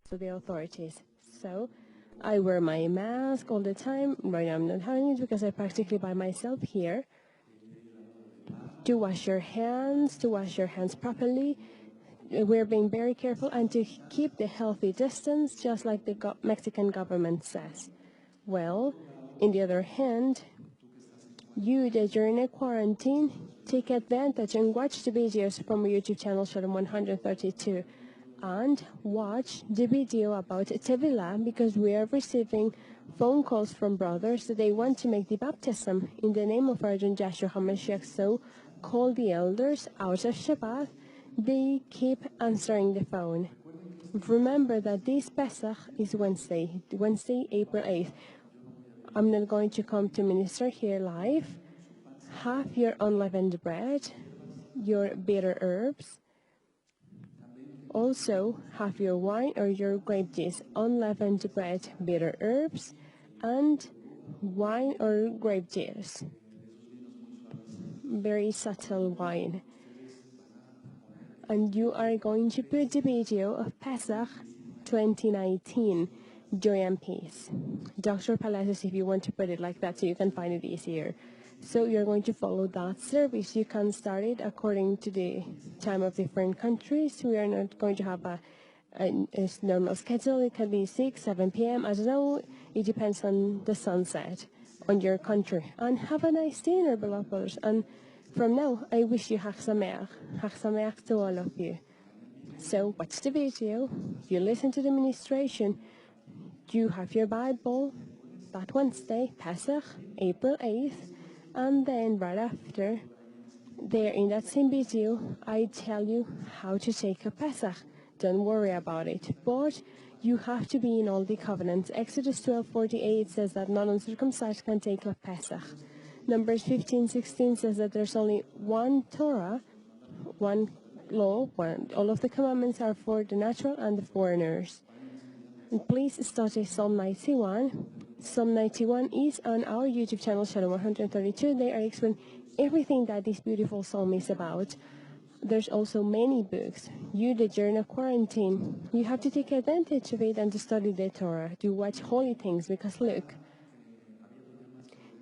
to the authorities. So I wear my mask all the time. Right now I'm not having it because I'm practically by myself here. To wash your hands properly. We're being very careful and to keep the healthy distance, just like the Mexican government says. Well, in the other hand, you that you're in a quarantine, take advantage and watch the videos from my YouTube channel, Shalom 132, and watch the video about Tevila, because we are receiving phone calls from brothers that they want to make the baptism in the name of our Lord Yahshua HaMashiach. So call the elders out of Shabbat. They keep answering the phone. Remember that this Pesach is Wednesday, April 8th. I'm not going to come to minister here live. Have your unleavened bread, your bitter herbs. Also, have your wine or your grape juice, unleavened bread, bitter herbs, and wine or grape juice. Very subtle wine. And you are going to put the video of Pesach 2019, Joy and Peace. Dr. Palacios, if you want to put it like that so you can find it easier. So you're going to follow that service. You can start it according to the time of different countries. We are not going to have a normal schedule. It can be 6, 7 p.m. I don't know. It depends on the sunset on your country. And have a nice dinner, beloved brothers. And from now, I wish you Chag Sameach. Chag Sameach to all of you. So watch the video. You listen to the ministration. You have your Bible that Wednesday, Pesach, April 8th. And then right after, there in that same video, I tell you how to take a Pesach. Don't worry about it. But you have to be in all the covenants. Exodus 12:48 says that non-uncircumcised can take a Pesach. Numbers 15:16 says that there's only one Torah, one law, all of the commandments are for the natural and the foreigners. And please study Psalm 91. Psalm 91 is on our YouTube channel, Shalom 132. They are explaining everything that this beautiful psalm is about. There's also many books. You that you're in a quarantine, you have to take advantage of it and to study the Torah, to watch holy things, because look,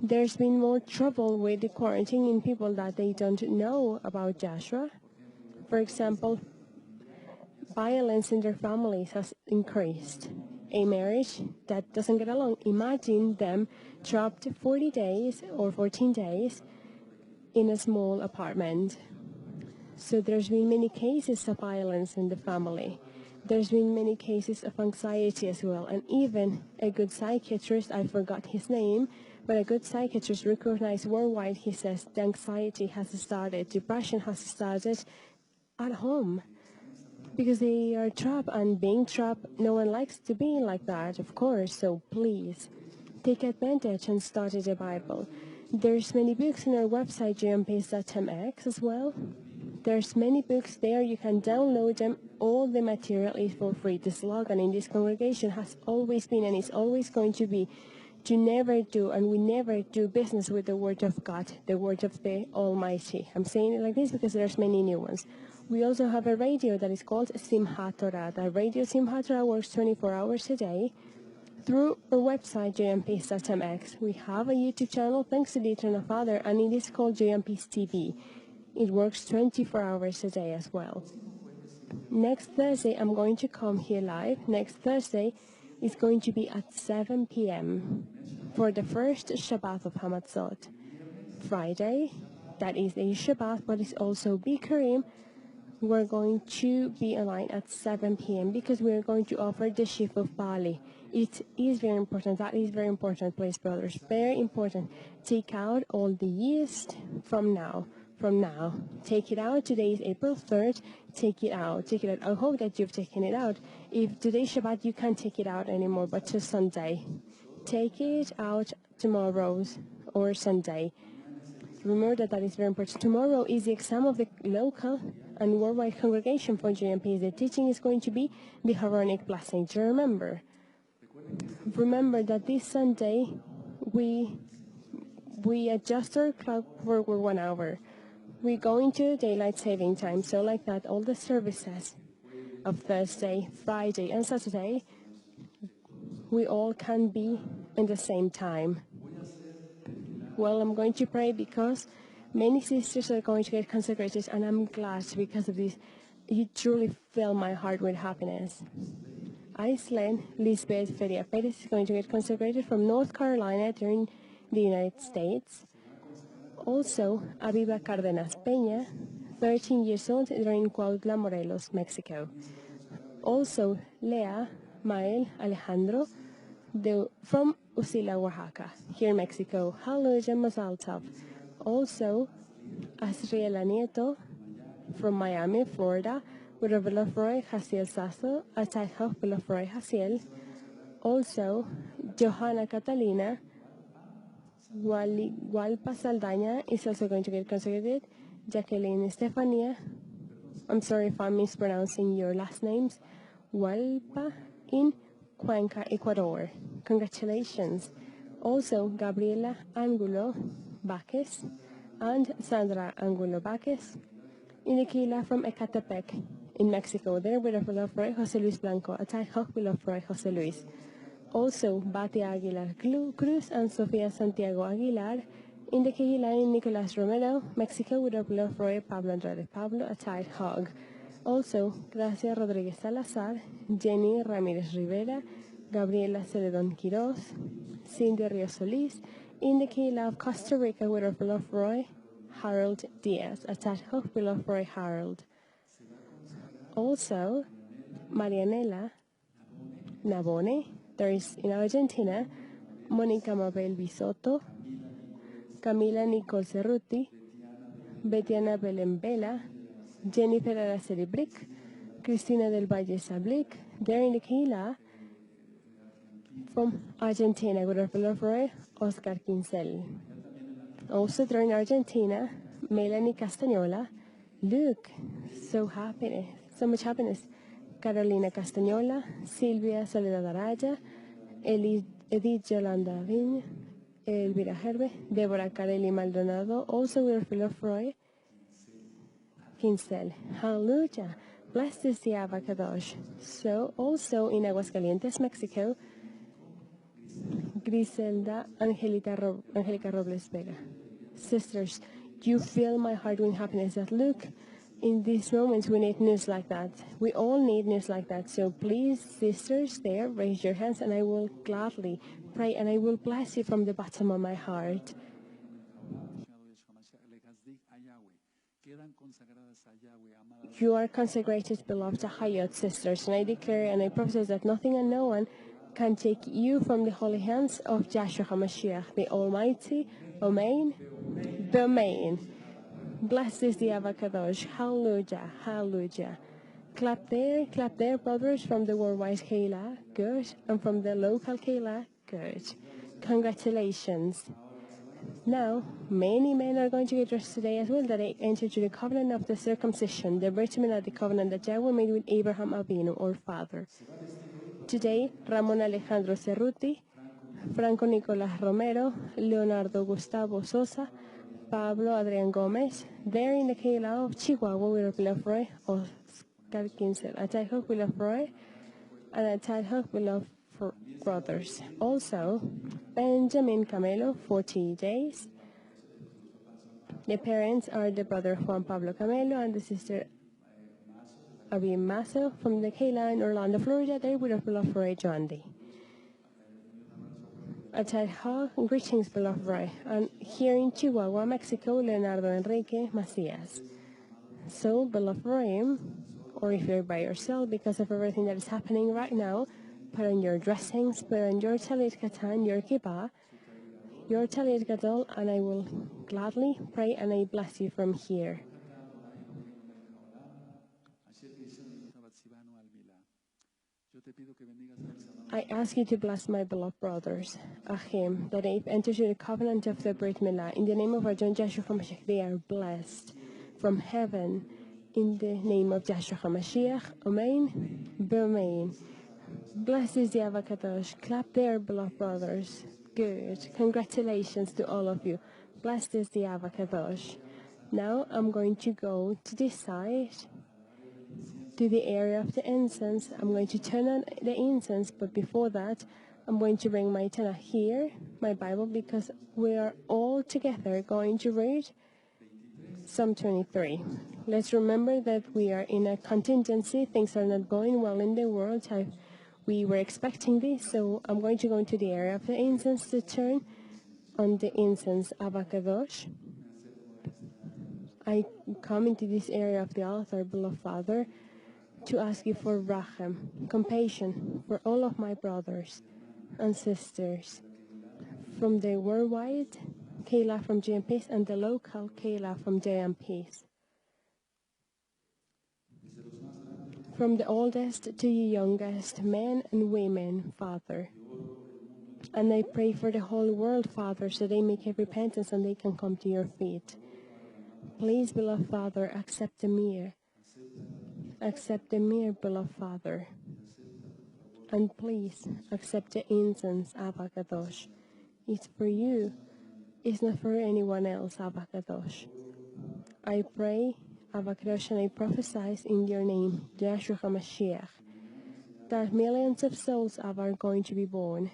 there's been more trouble with the quarantine in people that they don't know about Joshua. For example, violence in their families has increased. A marriage that doesn't get along, imagine them trapped 40 days or 14 days in a small apartment. So there's been many cases of violence in the family. There's been many cases of anxiety as well. And even a good psychiatrist, I forgot his name, but a good psychiatrist recognized worldwide, he says, the anxiety has started, depression has started at home. Because they are trapped, and being trapped, no one likes to be like that, of course. So please, take advantage and study the Bible. There's many books on our website, gmps.mx as well. There's many books there. You can download them. All the material is for free. The slogan in this congregation has always been and is always going to be to never do, and we never do business with the Word of God, the Word of the Almighty. I'm saying it like this because there's many new ones. We also have a radio that is called Simchat Torah. The radio Simchat Torah works 24 hours a day through our website, jmps.mx. We have a YouTube channel, thanks to the Eternal Father, and it is called JMP's TV. It works 24 hours a day as well. Next Thursday, I'm going to come here live. Next Thursday is going to be at 7 p.m. for the first Shabbat of Hamatzot. Friday, that is a Shabbat, but it's also Bikurim. We're going to be online at 7 p.m. because we're going to offer the Sheaf of Bali. It is very important. That is very important, please, brothers. Very important. Take out all the yeast from now. Take it out. Today is April 3rd. Take it out. I hope that you've taken it out. If today's Shabbat, you can't take it out anymore, but to Sunday. Take it out tomorrow or Sunday. Remember that is very important. Tomorrow is the exam of the local and worldwide congregation for GMP. The teaching is going to be the Aaronic blessing. Do you remember? Remember that this Sunday we adjust our clock for 1 hour. We go into daylight saving time, so like that, all the services of Thursday, Friday, and Saturday, we all can be in the same time. Well, I'm going to pray because many sisters are going to get consecrated, and I'm glad because of this. You truly fill my heart with happiness. Iceland, Lisbeth Feria Perez is going to get consecrated from North Carolina during the United States. Also, Aviva Cárdenas Peña, 13 years old, during Cuautla, Morelos, Mexico. Also, Lea Mael Alejandro from Usila, Oaxaca, here in Mexico. Hallelujah, Mazal Tov. Also, Asriela Nieto from Miami, Florida, with a Roeh Jaciel Sasso, a Taihov Roeh Jaciel. Also, Johanna Catalina Walpa Saldaña is also going to get consecrated. Jacqueline Estefania, I'm sorry if I'm mispronouncing your last names, Walpa in Cuenca, Ecuador. Congratulations. Also, Gabriela Angulo Baques and Sandra Angulo Baques in the Kila from Ecatepec in Mexico. There with a Roeh José Luis Blanco, a tie hawk with Roeh José Luis. Also, Batia Aguilar Cruz and Sofia Santiago Aguilar in the Kila in Nicolas Romero, Mexico with a Roeh Pablo Andrade Pablo, a tied hog. Also, Gracia Rodríguez Salazar, Jenny Ramírez Rivera, Gabriela Celedón Quiroz, Cindy Ríos Solís, in the Kila of Costa Rica with a Roeh Harold Diaz, a tied hog with Roeh Harold. Also, Marianela Nabone, there is in Argentina, Mónica Mabel Bisotto, Camila Nicole Cerruti, Betiana Belén Vela, Jennifer Araceli Brick, Cristina del Valle Sablick, there in the Kila from Argentina, with Roeh Oscar Quincel. Also there in Argentina, Melanie Castañola, look, so much happiness. Carolina Castañola, Silvia Soledad Araya, Edith Yolanda Viña, Elvira Herbe, Deborah Carelli Maldonado, also with Roeh Quincel. Hallelujah. Blessed is the Kadosh. So, also in Aguascalientes, Mexico, Griselda Angelica Robles Vega. Sisters, you fill my heart with happiness that look, in these moments we need news like that. We all need news like that. So please, sisters there, raise your hands and I will gladly pray and I will bless you from the bottom of my heart. You are consecrated, beloved Hayot sisters, and I declare and I prophesy that nothing and no one can take you from the holy hands of Yahshua HaMashiach, the Almighty. Amen. The Amen. Blessed is the Kadosh. Hallelujah. Hallelujah. Clap there, brothers, from the worldwide Keilah. Good. And from the local Keilah. Good. Congratulations. Now, many men are going to get dressed today as well that they enter to the covenant of the circumcision, the Brit Milah, the covenant that Yahweh made with Abraham Avinu, or father. Today, Ramon Alejandro Cerruti, Franco Nicolás Romero, Leonardo Gustavo Sosa, Pablo Adrián Gómez, there in the Keilah of Chihuahua with Roeh Oscar Quincel, a tied hook with Roeh, and a tied hook with brothers. Also, Benjamin Camelo, 40 days. The parents are the brother Juan Pablo Camelo and the sister Abby Masso from the Keilah in Orlando, Florida. They would have beloved Roeh Joandi. A tied hog, greetings, beloved Roeh. And here in Chihuahua, Mexico, Leonardo Enrique Macias. So, beloved Roeh, or if you're by yourself because of everything that is happening right now, put on your dressings, put on your talit katan, your kippah, your talit gadol, and I will gladly pray and I bless you from here. I ask you to bless my beloved brothers, Achim, that they've entered the covenant of the Brit Milah. In the name of our John Yahshua HaMashiach, they are blessed from heaven. In the name of Yahshua HaMashiach, Amen, B'Amen. Blessed is the Kadosh. Clap there, beloved brothers. Good. Congratulations to all of you. Blessed is the Kadosh. Now I'm going to go to this side to the area of the incense. I'm going to turn on the incense, but before that, I'm going to bring my Tanakh here, my Bible, because we are all together going to read Psalm 23. Let's remember that we are in a contingency. Things are not going well in the world. We were expecting this, so I'm going to go into the area of the incense to turn on the incense Avakadosh. I come into this area of the altar, beloved Father, to ask you for rachem, compassion for all of my brothers and sisters from the worldwide Keilah from JMPs and the local Keilah from JMPs. From the oldest to the youngest, men and women, Father. And I pray for the whole world, Father, so they make a repentance and they can come to your feet. Please, beloved Father, accept the mir. Accept the mir, beloved Father. And please, accept the incense, Abba Kadosh. It's for you. It's not for anyone else, Abba Kadosh. I pray, Abba Kadosh, and I prophesy in your name, Yeshua HaMashiach, that millions of souls, Abba, are going to be born.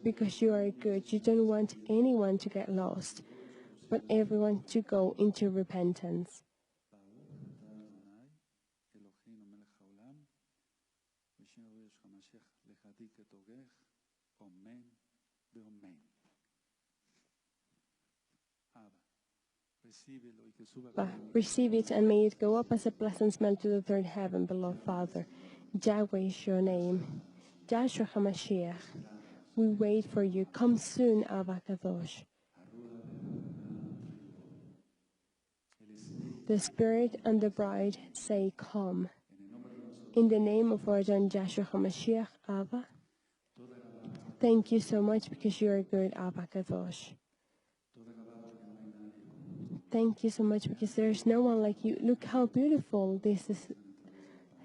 Because you are good. You don't want anyone to get lost, but everyone to go into repentance. Receive it and may it go up as a pleasant smell to the third heaven, beloved Father. Yahweh is your name. Yahshua HaMashiach. We wait for you. Come soon, Abba Kadosh. The Spirit and the bride say, come. In the name of our John Yahshua HaMashiach, Abba. Thank you so much because you are good, Abba Kadosh. Thank you so much because there is no one like you. Look how beautiful this is.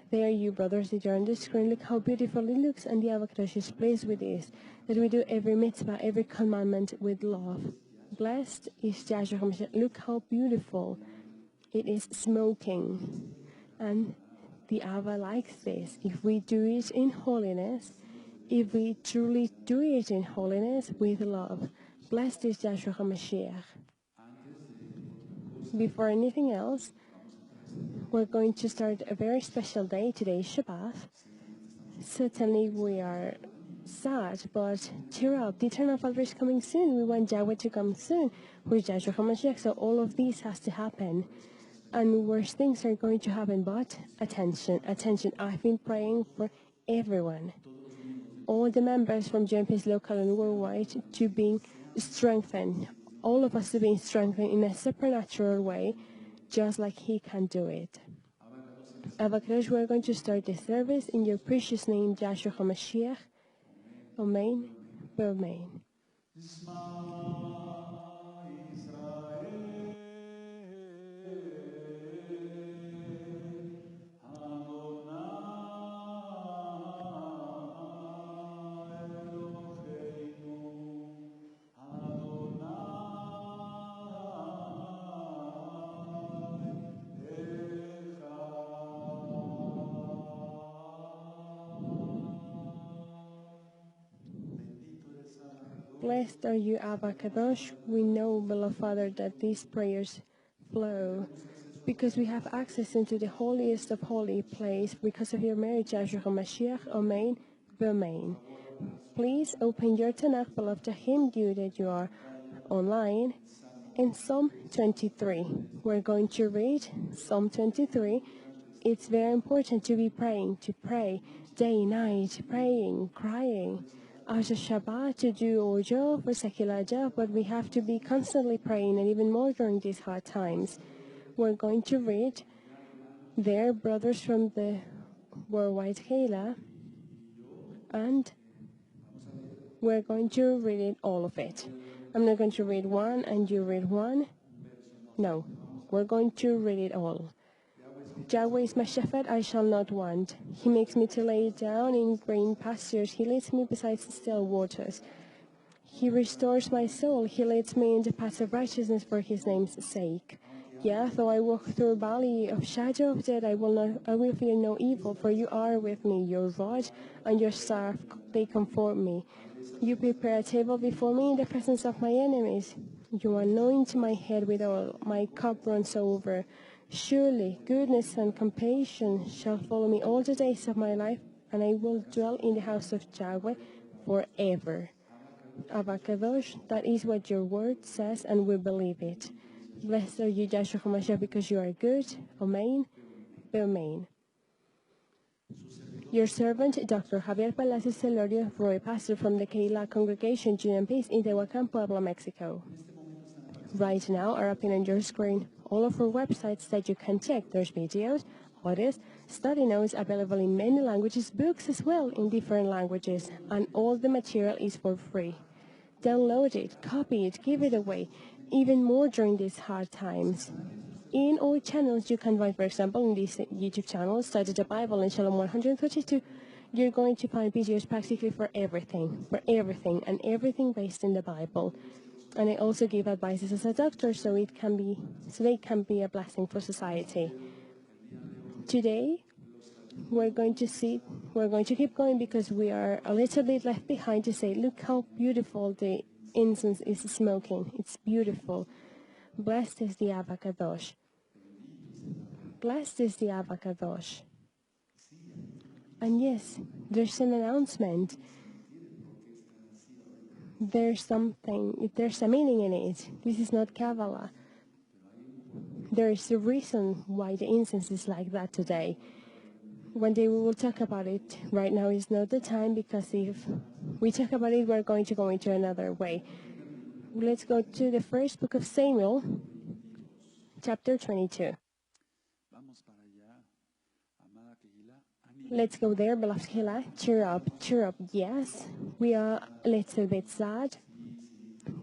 There you, brothers, that are on the screen. Look how beautiful it looks, and the Abba Kadosh is pleased with this, that we do every mitzvah, every commandment with love. Blessed is Yahshua HaMashiach. Look how beautiful it is smoking. And the Abba likes this. If we do it in holiness, if we truly do it in holiness with love, blessed is Yahshua HaMashiach. Before anything else, we're going to start a very special day. Today is Shabbat. Certainly we are sad, but cheer up. The Eternal Father is coming soon. We want Yahweh to come soon with Yahshua HaMashiach. So all of these has to happen. And worse things are going to happen, but attention, attention. I've been praying for everyone, all the members from JMP's local and worldwide, to be strengthened. All of us to be strengthened in a supernatural way, just like He can do it. Abba Kadosh, we're going to start the service in your precious name, Yahshua HaMashiach. Amen. Amen. Blessed are you, Abba Kadosh. We know, beloved Father, that these prayers flow because we have access into the holiest of holy place because of your marriage, Yahshua HaMashiach. Amen. Amen. Please open your Tanakh, beloved, to Him, you that you are online, in Psalm 23. We're going to read Psalm 23. It's very important to be praying, to pray day, night, praying, crying. After Shabbat to do our job or secular job, but we have to be constantly praying, and even more during these hard times. We're going to read their brothers from the worldwide Keilah, and we're going to read it, all of it. I'm not going to read one and you read one. No, we're going to read it all. Yahweh is my shepherd, I shall not want. He makes me to lay down in green pastures. He leads me beside still waters. He restores my soul. He leads me in the paths of righteousness for His name's sake. Yeah, though I walk through a valley of shadow of death, I will fear no evil, for you are with me. Your rod and your staff, they comfort me. You prepare a table before me in the presence of my enemies. You anoint my head with oil, my cup runs over. Surely goodness and compassion shall follow me all the days of my life, and I will dwell in the house of Yahweh forever. Avakadosh, that is what your word says, and we believe it. Blessed are you, Yahshua HaMashiach, because you are good. Amen. Amen. Your servant, Dr. Javier Palacios Celorio We, pastor from the Keilah Congregation, Union Peace in Tehuacan, Puebla, Mexico. Right now are up on your screen all of our websites that you can check. There's videos, audios, study notes available in many languages, books as well in different languages, and all the material is for free. Download it, copy it, give it away, even more during these hard times. In our channels, you can find, for example, in this YouTube channel, Study the Bible in Shalom 132, you're going to find videos practically for everything, and everything based in the Bible. And I also give advices as a doctor, so they can be a blessing for society. Today, we're going to keep going because we are a little bit left behind to say, look how beautiful the incense is smoking. It's beautiful. Blessed is the Avakadosh. Blessed is the Avakadosh. And yes, there's an announcement. There's a meaning in it. This is not Kabbalah. There is a reason why the incense is like that today. One day we will talk about it. Right now is not the time, because if we talk about it, we're going to go into another way. Let's go to the first book of Samuel, chapter 22. Let's go there, beloved Keilah. Cheer up, cheer up. Yes, we are a little bit sad.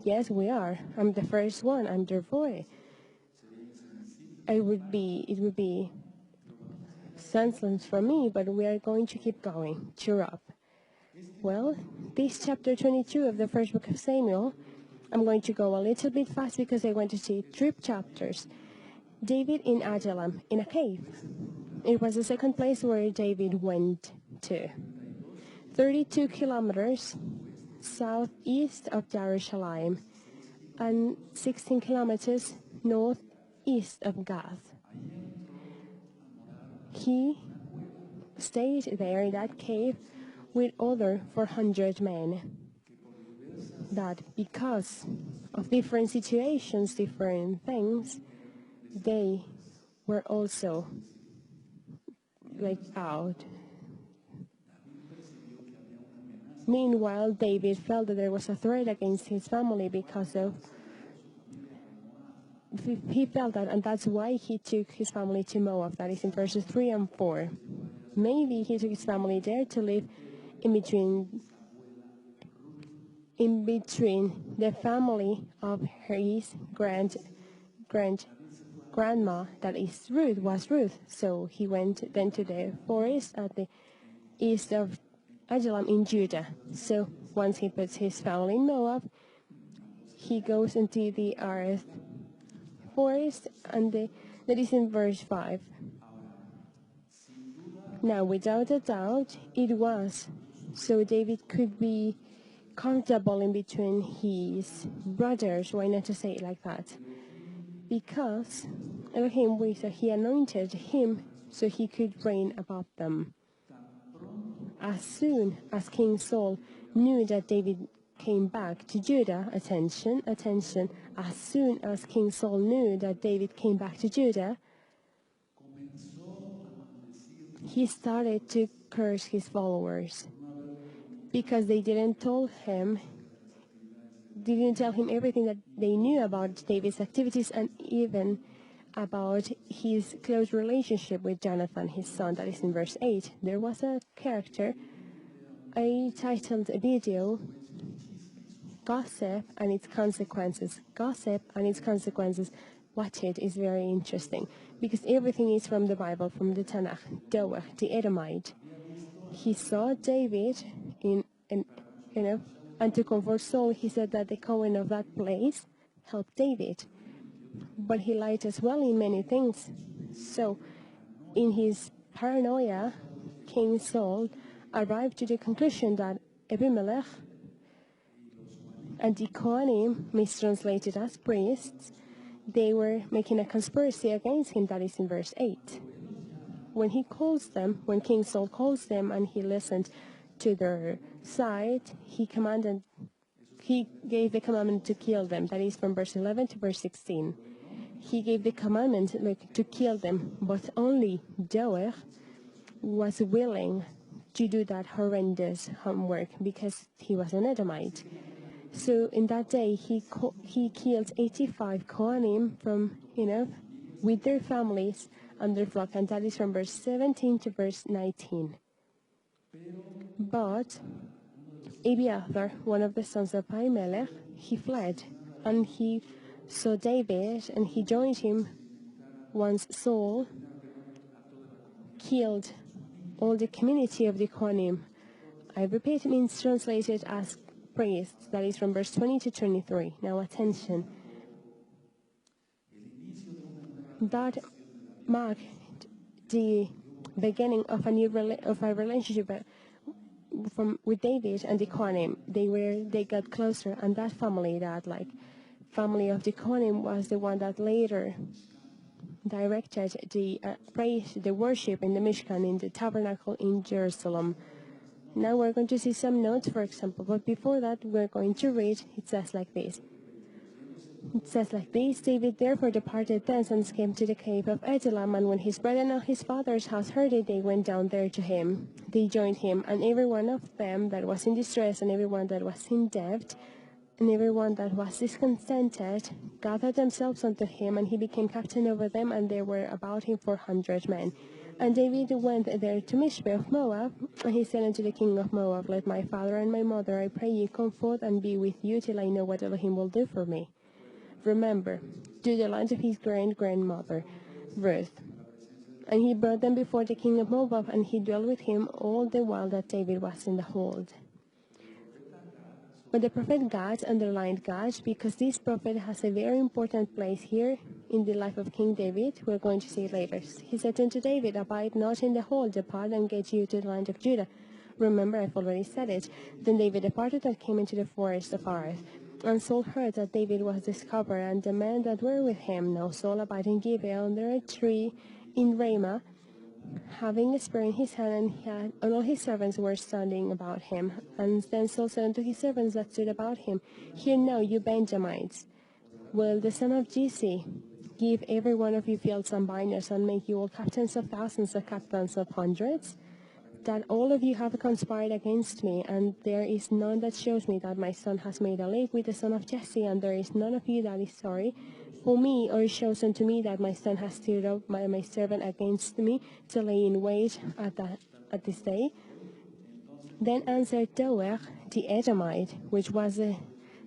Yes, we are. I'm the first one. I'm their boy. It would be senseless for me, but we are going to keep going. Cheer up. Well, this chapter 22 of the first book of Samuel, I'm going to go a little bit fast because I want to see 3 chapters. David in Adullam, in a cave. It was the second place where David went to. 32 kilometers southeast of Jerusalem and 16 kilometers northeast of Gath. He stayed there in that cave with other 400 men. That because of different situations, different things, they were also out. Meanwhile, David felt that there was a threat against his family he felt that, and that's why he took his family to Moab. That is in verses 3 and 4. Maybe he took his family there to live in between the family of his grandma, that is Ruth. So he went then to the forest at the east of Adullam in Judah. So once he puts his family in Moab, he goes into the earth forest, and that is in verse 5. Now, without a doubt, it was so David could be comfortable in between his brothers. Why not to say it like that? Because Elohim, he anointed him so he could reign above them. As soon as King Saul knew that David came back to Judah, attention, as soon as King Saul knew that David came back to Judah, he started to curse his followers because they didn't tell him everything that they knew about David's activities, and even about his close relationship with Jonathan, his son. That is in verse 8. There was a character, I titled a video, Gossip and Its Consequences. Gossip and Its Consequences. Watch it, it's very interesting, because everything is from the Bible, from the Tanakh. Doeg, the Edomite. He saw David and to comfort Saul, he said that the Cohen of that place helped David. but he lied as well in many things. So, in his paranoia, King Saul arrived to the conclusion that Abimelech and the Kohanim, mistranslated as priests, they were making a conspiracy against him. That is in verse 8. When King Saul calls them and he listened to their side, he gave the commandment to kill them. That is from verse 11 to verse 16. He gave the commandment to kill them, but only Doeg was willing to do that horrendous homework because he was an Edomite. So in that day, he killed 85 Kohanim from, with their families and their flock, and that is from verse 17 to verse 19. But Abiathar, one of the sons of Ahimelech, he fled, and he saw David, and he joined him once Saul killed all the community of the Kohanim. I repeat, it means translated as priests. That is from verse 20 to 23. Now attention. That marked the beginning of a relationship with David and the Kohanim. They got closer, and that family family of the Kohanim was the one that later directed the praise, the worship in the Mishkan, in the tabernacle in Jerusalem. Now we're going to see some notes, for example, but before that we're going to read. It says like this. David therefore departed thence and came to the cave of Adullam, and when his brethren and his father's house heard it, they went down there to him. They joined him, and every one of them that was in distress, and every one that was in debt, and every one that was discontented, gathered themselves unto him, and he became captain over them, and there were about him 400 men. And David went there to Mishpe of Moab, and he said unto the king of Moab, Let my father and my mother, I pray you, come forth and be with you till I know what Elohim will do for me. Remember, to the land of his grandmother, Ruth. And he brought them before the king of Moab, and he dwelt with him all the while that David was in the hold. But the prophet Gad underlined Gad because this prophet has a very important place here in the life of King David. We're going to see it later. He said unto David, Abide not in the hold, depart and get you to the land of Judah. Remember, I've already said it. Then David departed and came into the forest of Arth. And Saul heard that David was discovered, and the men that were with him. Now Saul abided in Gibeah under a tree in Ramah, having a spear in his hand, and all his servants were standing about him. And then Saul said unto his servants that stood about him, Hear now, you Benjamites, will the son of Jesse give every one of you fields and vineyards, and make you all captains of thousands and captains of hundreds? That all of you have conspired against me, and there is none that shows me that my son has made a league with the son of Jesse, and there is none of you that is sorry for me, or shows unto me that my son has stirred up my servant against me to lay in wait at this day. Then answered Doeg the Edomite, which was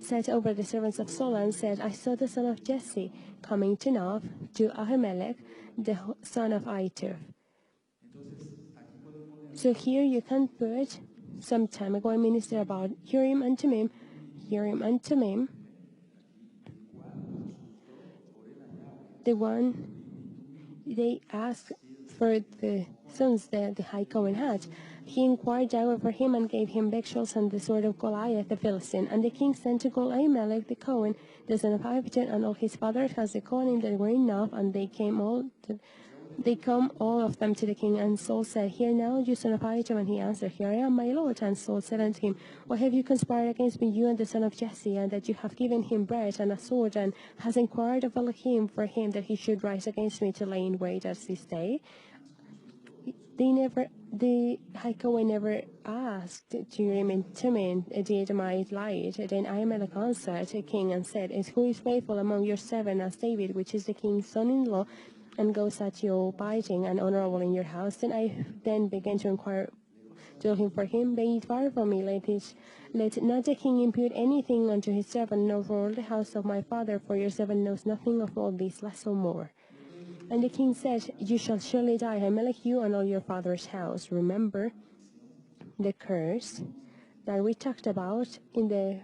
set over the servants of Saul, and said, I saw the son of Jesse coming to Nob, to Ahimelech, the son of Ahitub. So here you can put, some time ago I ministered about Urim and Thummim. The one they asked for the sons that the high Cohen had. He inquired Yahweh for him and gave him victuals and the sword of Goliath the Philistine. And the king sent to call Ahimelech the Cohen, the son of Ahitub, and all his fathers has the Kohanim that were in Nob, and they come all of them to the king. And Saul said, Hear now, you son of Ahitub. And he answered, Here I am, my lord. And Saul said unto him, Why have you conspired against me, you and the son of Jesse, and that you have given him bread and a sword, and has inquired of Elohim for him that he should rise against me to lay in wait as this day? The high Cohen never asked to Urim and Thummim. The Edomite lied. Then Ahimelech answered the king and said, Who is faithful among your seven as David, which is the king's son-in-law, and goes at your abiding and honorable in your house? Then I began to inquire to him for him, Be it far from me, let not the king impute anything unto his servant, nor for all the house of my father, for your servant knows nothing of all this, less or more. And the king said, You shall surely die, Ahimelech, you and all your father's house. Remember the curse that we talked about in the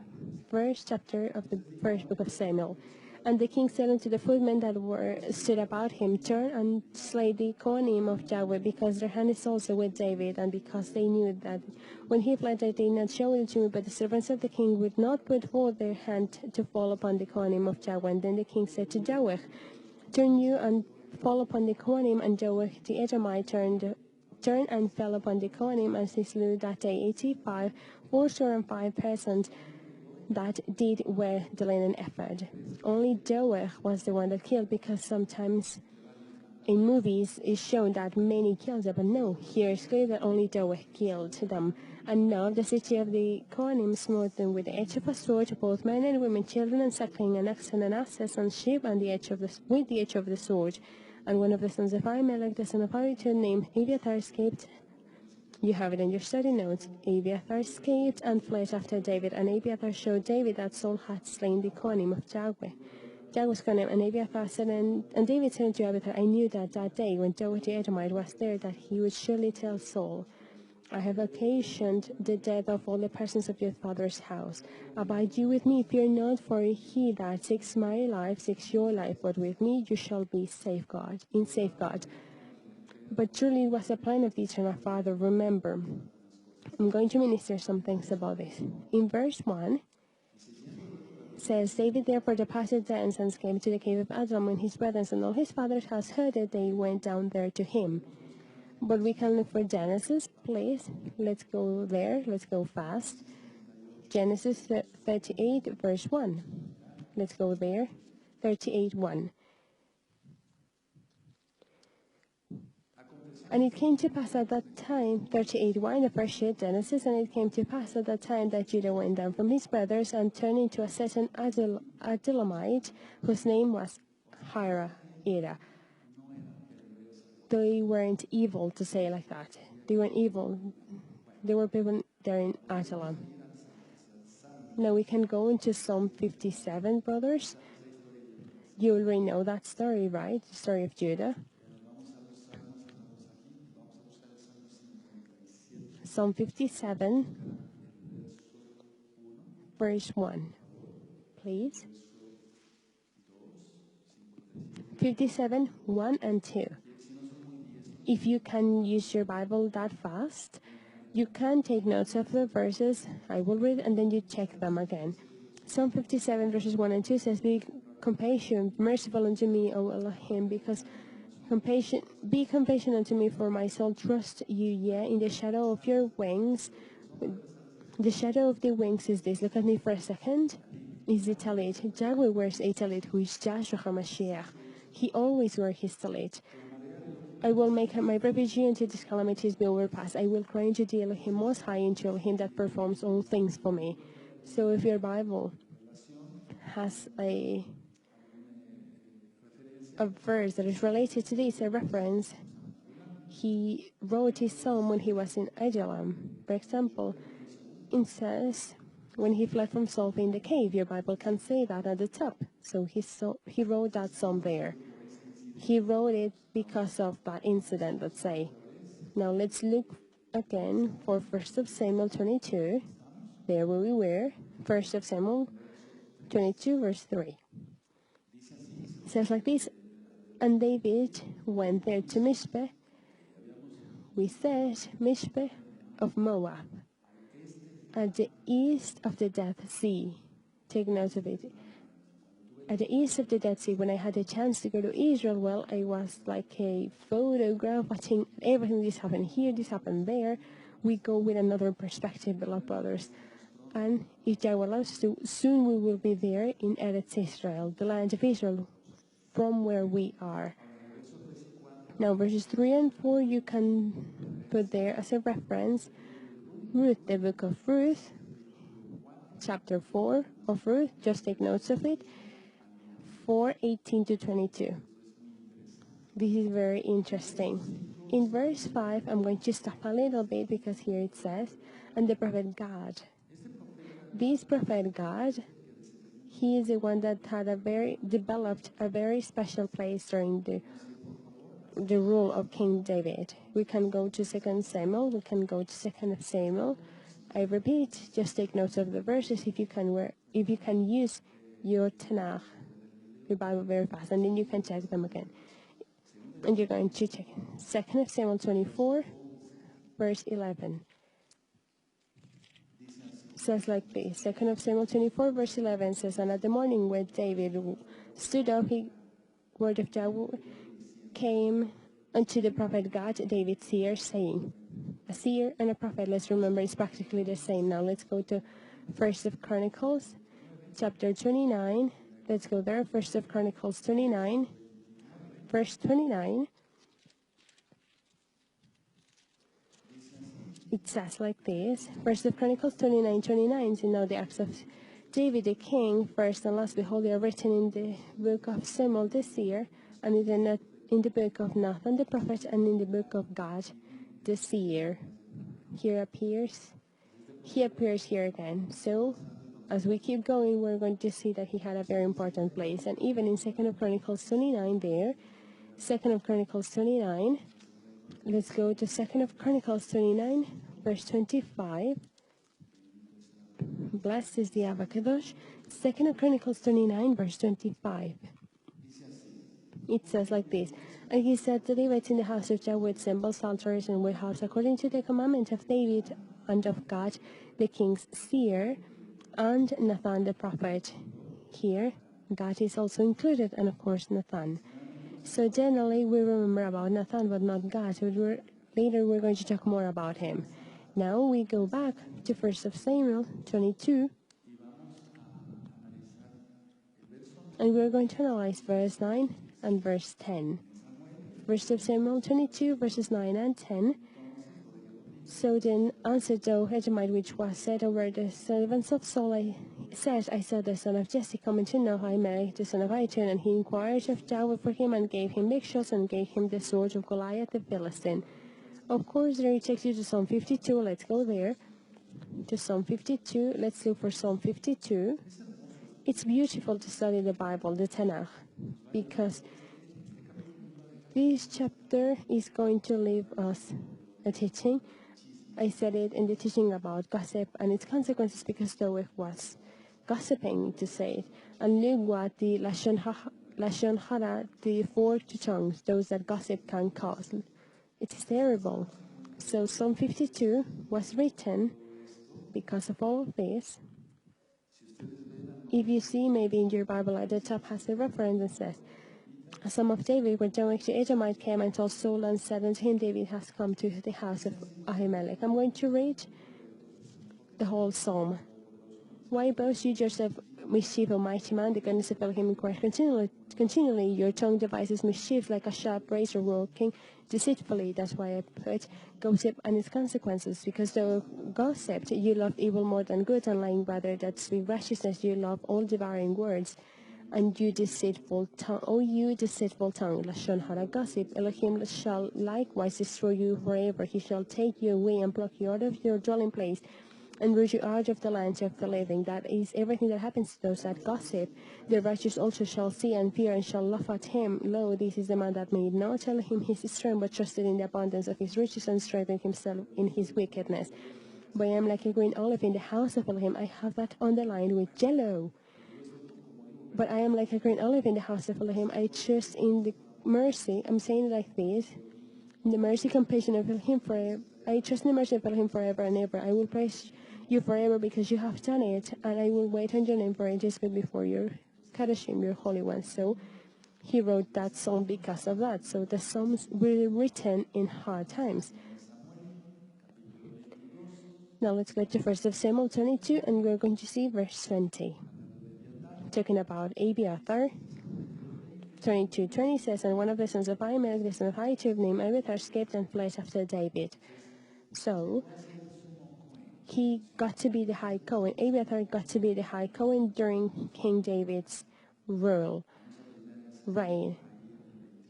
first chapter of the first book of Samuel. And the king said unto the footmen that were stood about him, Turn and slay the Kohanim of Yahweh, because their hand is also with David, and because they knew that when he fled they did not show it to me, but the servants of the king would not put forth their hand to fall upon the Kohanim of Yahweh. And then the king said to Doeg, Turn you and fall upon the Kohanim, and Doeg the Edomite turned and fell upon the Kohanim, and he slew that day 85, 405 persons that did wear the linen ephod. Only Doeg was the one that killed, because sometimes in movies it's shown that many killed them, but no, here it's clear that only Doeg killed them. And now the city of the Kohanim smote them with the edge of a sword, both men and women, children and suckling, and oxen and asses and sheep, and with the edge of the sword. And one of the sons of Ahimelech, the son of Ahitub, named Abiathar, escaped. You have it in your study notes. Abiathar escaped and fled after David, and Abiathar showed David that Saul had slain the Kohanim of Yahweh. Yahweh's Kohanim, and Abiathar said, and David said to Abiathar, I knew that day when Doeg the Edomite was there, that he would surely tell Saul, I have occasioned the death of all the persons of your father's house. Abide you with me, fear not, for he that seeks my life seeks your life, but with me you shall be in safeguard. But truly it was a plan of the eternal Father. Remember, I'm going to minister some things about this. In verse 1, says, David therefore departed thence and came to the cave of Adullam, when his brethren and all his father's house heard it, they went down there to him. But we can look for Genesis, please. Let's go there. Let's go fast. Genesis 38, verse 1. Let's go there. 38:1. And it came to pass at that time, 38:1, the first year Genesis, and it came to pass at that time that Judah went down from his brothers and turned into a certain Adullamite, whose name was Hira. They weren't evil, to say it like that. They weren't evil. There were people there in Adullam. Now we can go into Psalm 57, brothers. You already know that story, right? The story of Judah. Psalm 57, verse 1, please. 57, 1 and 2. If you can use your Bible that fast, you can take notes of the verses. I will read and then you check them again. Psalm 57, verses 1 and 2 says, Be compassionate, merciful unto me, O Elohim, be compassionate unto me, for my soul trust you, yea, in the shadow of your wings. The shadow of the wings is this. Look at me for a second. Is the talit. Yahweh wears a talit, who is Joshua HaMashiach. He always wears his talit. I will make my refuge until these calamities be overpassed. I will cry unto the Elohim Most High, unto Elohim that performs all things for me. So if your Bible has a verse that is related to this, a reference, he wrote his psalm when he was in Adullam. For example, it says, when he fled from Saul in the cave, your Bible can say that at the top. So he wrote that psalm there. He wrote it because of that incident, let's say. Now let's look again for 1 Samuel 22. There where we were. 1 Samuel 22, verse 3. It says like this, And David went there to Mizpeh. We said Mizpeh of Moab, at the east of the Dead Sea. Take note of it. At the east of the Dead Sea, when I had a chance to go to Israel, well, I was like a photograph watching everything. This happened here, this happened there. We go with another perspective, beloved brothers. And if Yahweh allows us to, soon we will be there in Eretz Israel, the land of Israel, from where we are. Now, verses 3 and 4, you can put there as a reference. Ruth, the book of Ruth, chapter 4 of Ruth, just take notes of it. 4:18 to 22. This is very interesting. In verse 5, I'm going to stop a little bit because here it says, and the prophet Gad. This prophet Gad, he is the one that had developed a very special place during the rule of King David. We can go to 2 Samuel, we can go to 2 Samuel. I repeat, just take notes of the verses if you can use your Tanakh. your Bible very fast, and then you can check them again. And you're going to check 2 Samuel 24, verse 11. Says like this. 2 Samuel 24, verse 11 says, "And at the morning when David stood up, word of Yahweh came unto the prophet Gad, David's seer, saying," a seer and a prophet, let's remember, it's practically the same. Now let's go to 1st of Chronicles, chapter 29. Let's go there. 1st of Chronicles 29, verse 29. It says like this. 1st of Chronicles 29:29. So now the acts of David the king, first and last, behold, they are written in the book of Samuel the seer, and in the book of Nathan the prophet, and in the book of Gad the seer. He appears here again. So as we keep going, we're going to see that he had a very important place. And even in 2nd of Chronicles 29 there, 2nd of Chronicles 29, let's go to 2nd of Chronicles 29, verse 25. Blessed is the Avocados. 2nd of Chronicles 29, verse 25. It says like this. "And he said to the Levites in the house of Jah with cymbals, psalteries, and with harps, according to the commandment of David and of Gad, the king's seer, and Nathan the prophet." Here, Gad is also included, and of course Nathan. So generally, we remember about Nathan, but not Gad. So later, we're going to talk more about him. Now we go back to 1st of Samuel 22, and we're going to analyze verse 9 and verse 10. 1st of Samuel 22, verses 9 and 10. "So then answered the Edomite which was set over the servants of Saul, I saw the son of Jesse coming to know Ahimelech, the son of Ahitub, and he inquired of Yahweh for him, and gave him victuals, and gave him the sword of Goliath the Philistine." Of course, there it takes you to Psalm 52. Let's go there. To Psalm 52. Let's look for Psalm 52. It's beautiful to study the Bible, the Tanakh, because this chapter is going to leave us a teaching. I said it in the teaching about gossip and its consequences, because Roeh was gossiping, to say it. And look what the Lashon Hara, the forked tongues, those that gossip can cause. It is terrible. So Psalm 52 was written because of all of this. If you see, maybe in your Bible at the top has a reference that says, "A psalm of David, when the Edomite came and told Saul and said unto him, David has come to the house of Ahimelech." I'm going to read the whole psalm. "Why boast you yourself, mischief, O mighty man? The goodness of Elohim inquires continually. Your tongue devises mischief like a sharp razor, working deceitfully." That's why I put gossip and its consequences, because though gossiped, you love evil more than good, and lying rather than sweet righteousness, you love all devouring words. "And you deceitful tongue, O you deceitful tongue, Lashon Hara, gossip, Elohim shall likewise destroy you forever. He shall take you away and pluck you out of your dwelling place, and root you out of the land of the living." That is everything that happens to those that gossip. "The righteous also shall see and fear, and shall laugh at him. Lo, this is the man that made not Elohim his strength, but trusted in the abundance of his riches, and strengthened himself in his wickedness. But I am like a green olive in the house of Elohim." I have that underlined with yellow. "But I am like a green olive in the house of Elohim. I trust in the mercy." I'm saying it like this. "In the mercy, compassion of Elohim forever. I trust in the mercy of Elohim forever and ever. I will praise you forever because you have done it, and I will wait on your name, for it is good before your Kadashim, your Holy One." So he wrote that song because of that. So the Psalms were written in hard times. Now let's go to 1st of Samuel 22, and we're going to see verse 20. Talking about Abiathar. 22:20 says, "And one of the sons of Ahimelech, the son of Ahitub, named Abiathar, escaped and fled after David." So he got to be the high Cohen. Abiathar got to be the high Cohen during King David's reign.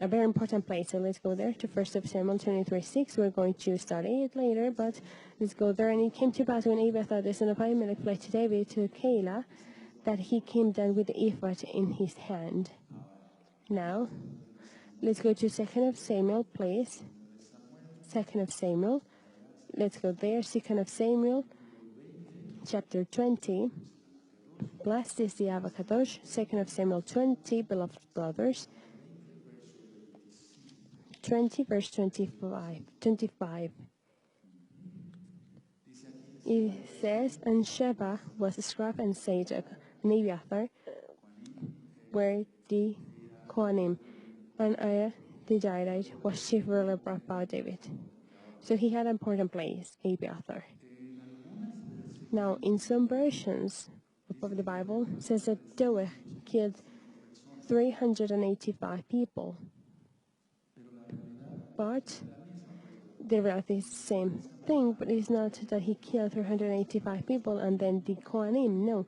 A very important place. So let's go there to 1st of Samuel 23:6. We're going to study it later, but let's go there. "And it came to pass when Abiathar, the son of Ahimelech, fled to David to Keilah, that he came down with the ephod in his hand." Now, let's go to 2nd of Samuel, please. 2nd of Samuel. Let's go there. 2nd of Samuel, chapter 20. Blessed is the Avakadosh, 2 of Samuel 20, beloved brothers. 20 verse 25. It says, and Sheba was a scribe and Zadok, and Abiathar were the Kohanim, and Aya the Jairite was chief ruler about David. So he had an important place, Abiathar. Now, in some versions of the Bible, it says that Doeg killed 385 people. But the reality is the same thing, but it's not that he killed 385 people and then the Kohanim. No,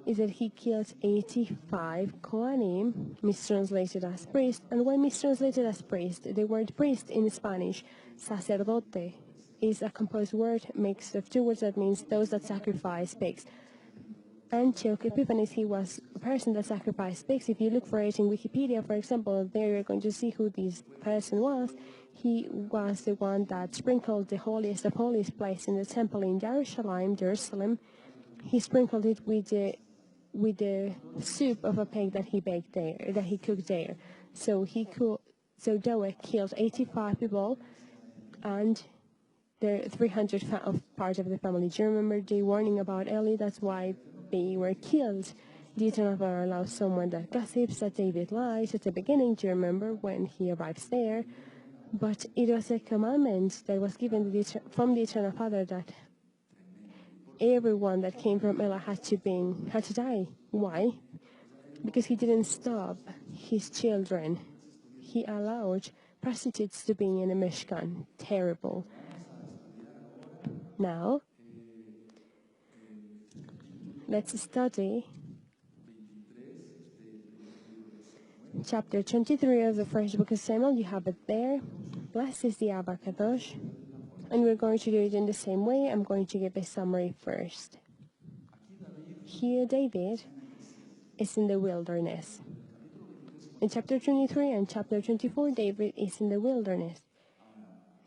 is that he killed 85 Kohanim, mistranslated as priest. And when mistranslated as priest, the word priest in Spanish, sacerdote, is a composed word mixed of two words that means those that sacrifice pigs. Antioch Epiphanes, he was a person that sacrificed pigs. If you look for it in Wikipedia, for example, there you're going to see who this person was. He was the one that sprinkled the holiest of holies place in the temple in Jerusalem. He sprinkled it with the soup of a pig that he baked there, that he cooked there. So Doeg killed 85 people, and there 300 of part of the family. Do you remember the warning about Eli? That's why they were killed. Did not allow someone that gossips, that David lies at the beginning. Do you remember when he arrives there? But it was a commandment that was given from the Eternal Father that everyone that came from Eli had to die. Why? Because he didn't stop his children. He allowed prostitutes to be in a Mishkan. Terrible. Now, let's study chapter 23 of the first book of Samuel. You have it there. Blessed is the Avakadosh. And we're going to do it in the same way. I'm going to give a summary first. Here, David is in the wilderness. In chapter 23 and chapter 24, David is in the wilderness.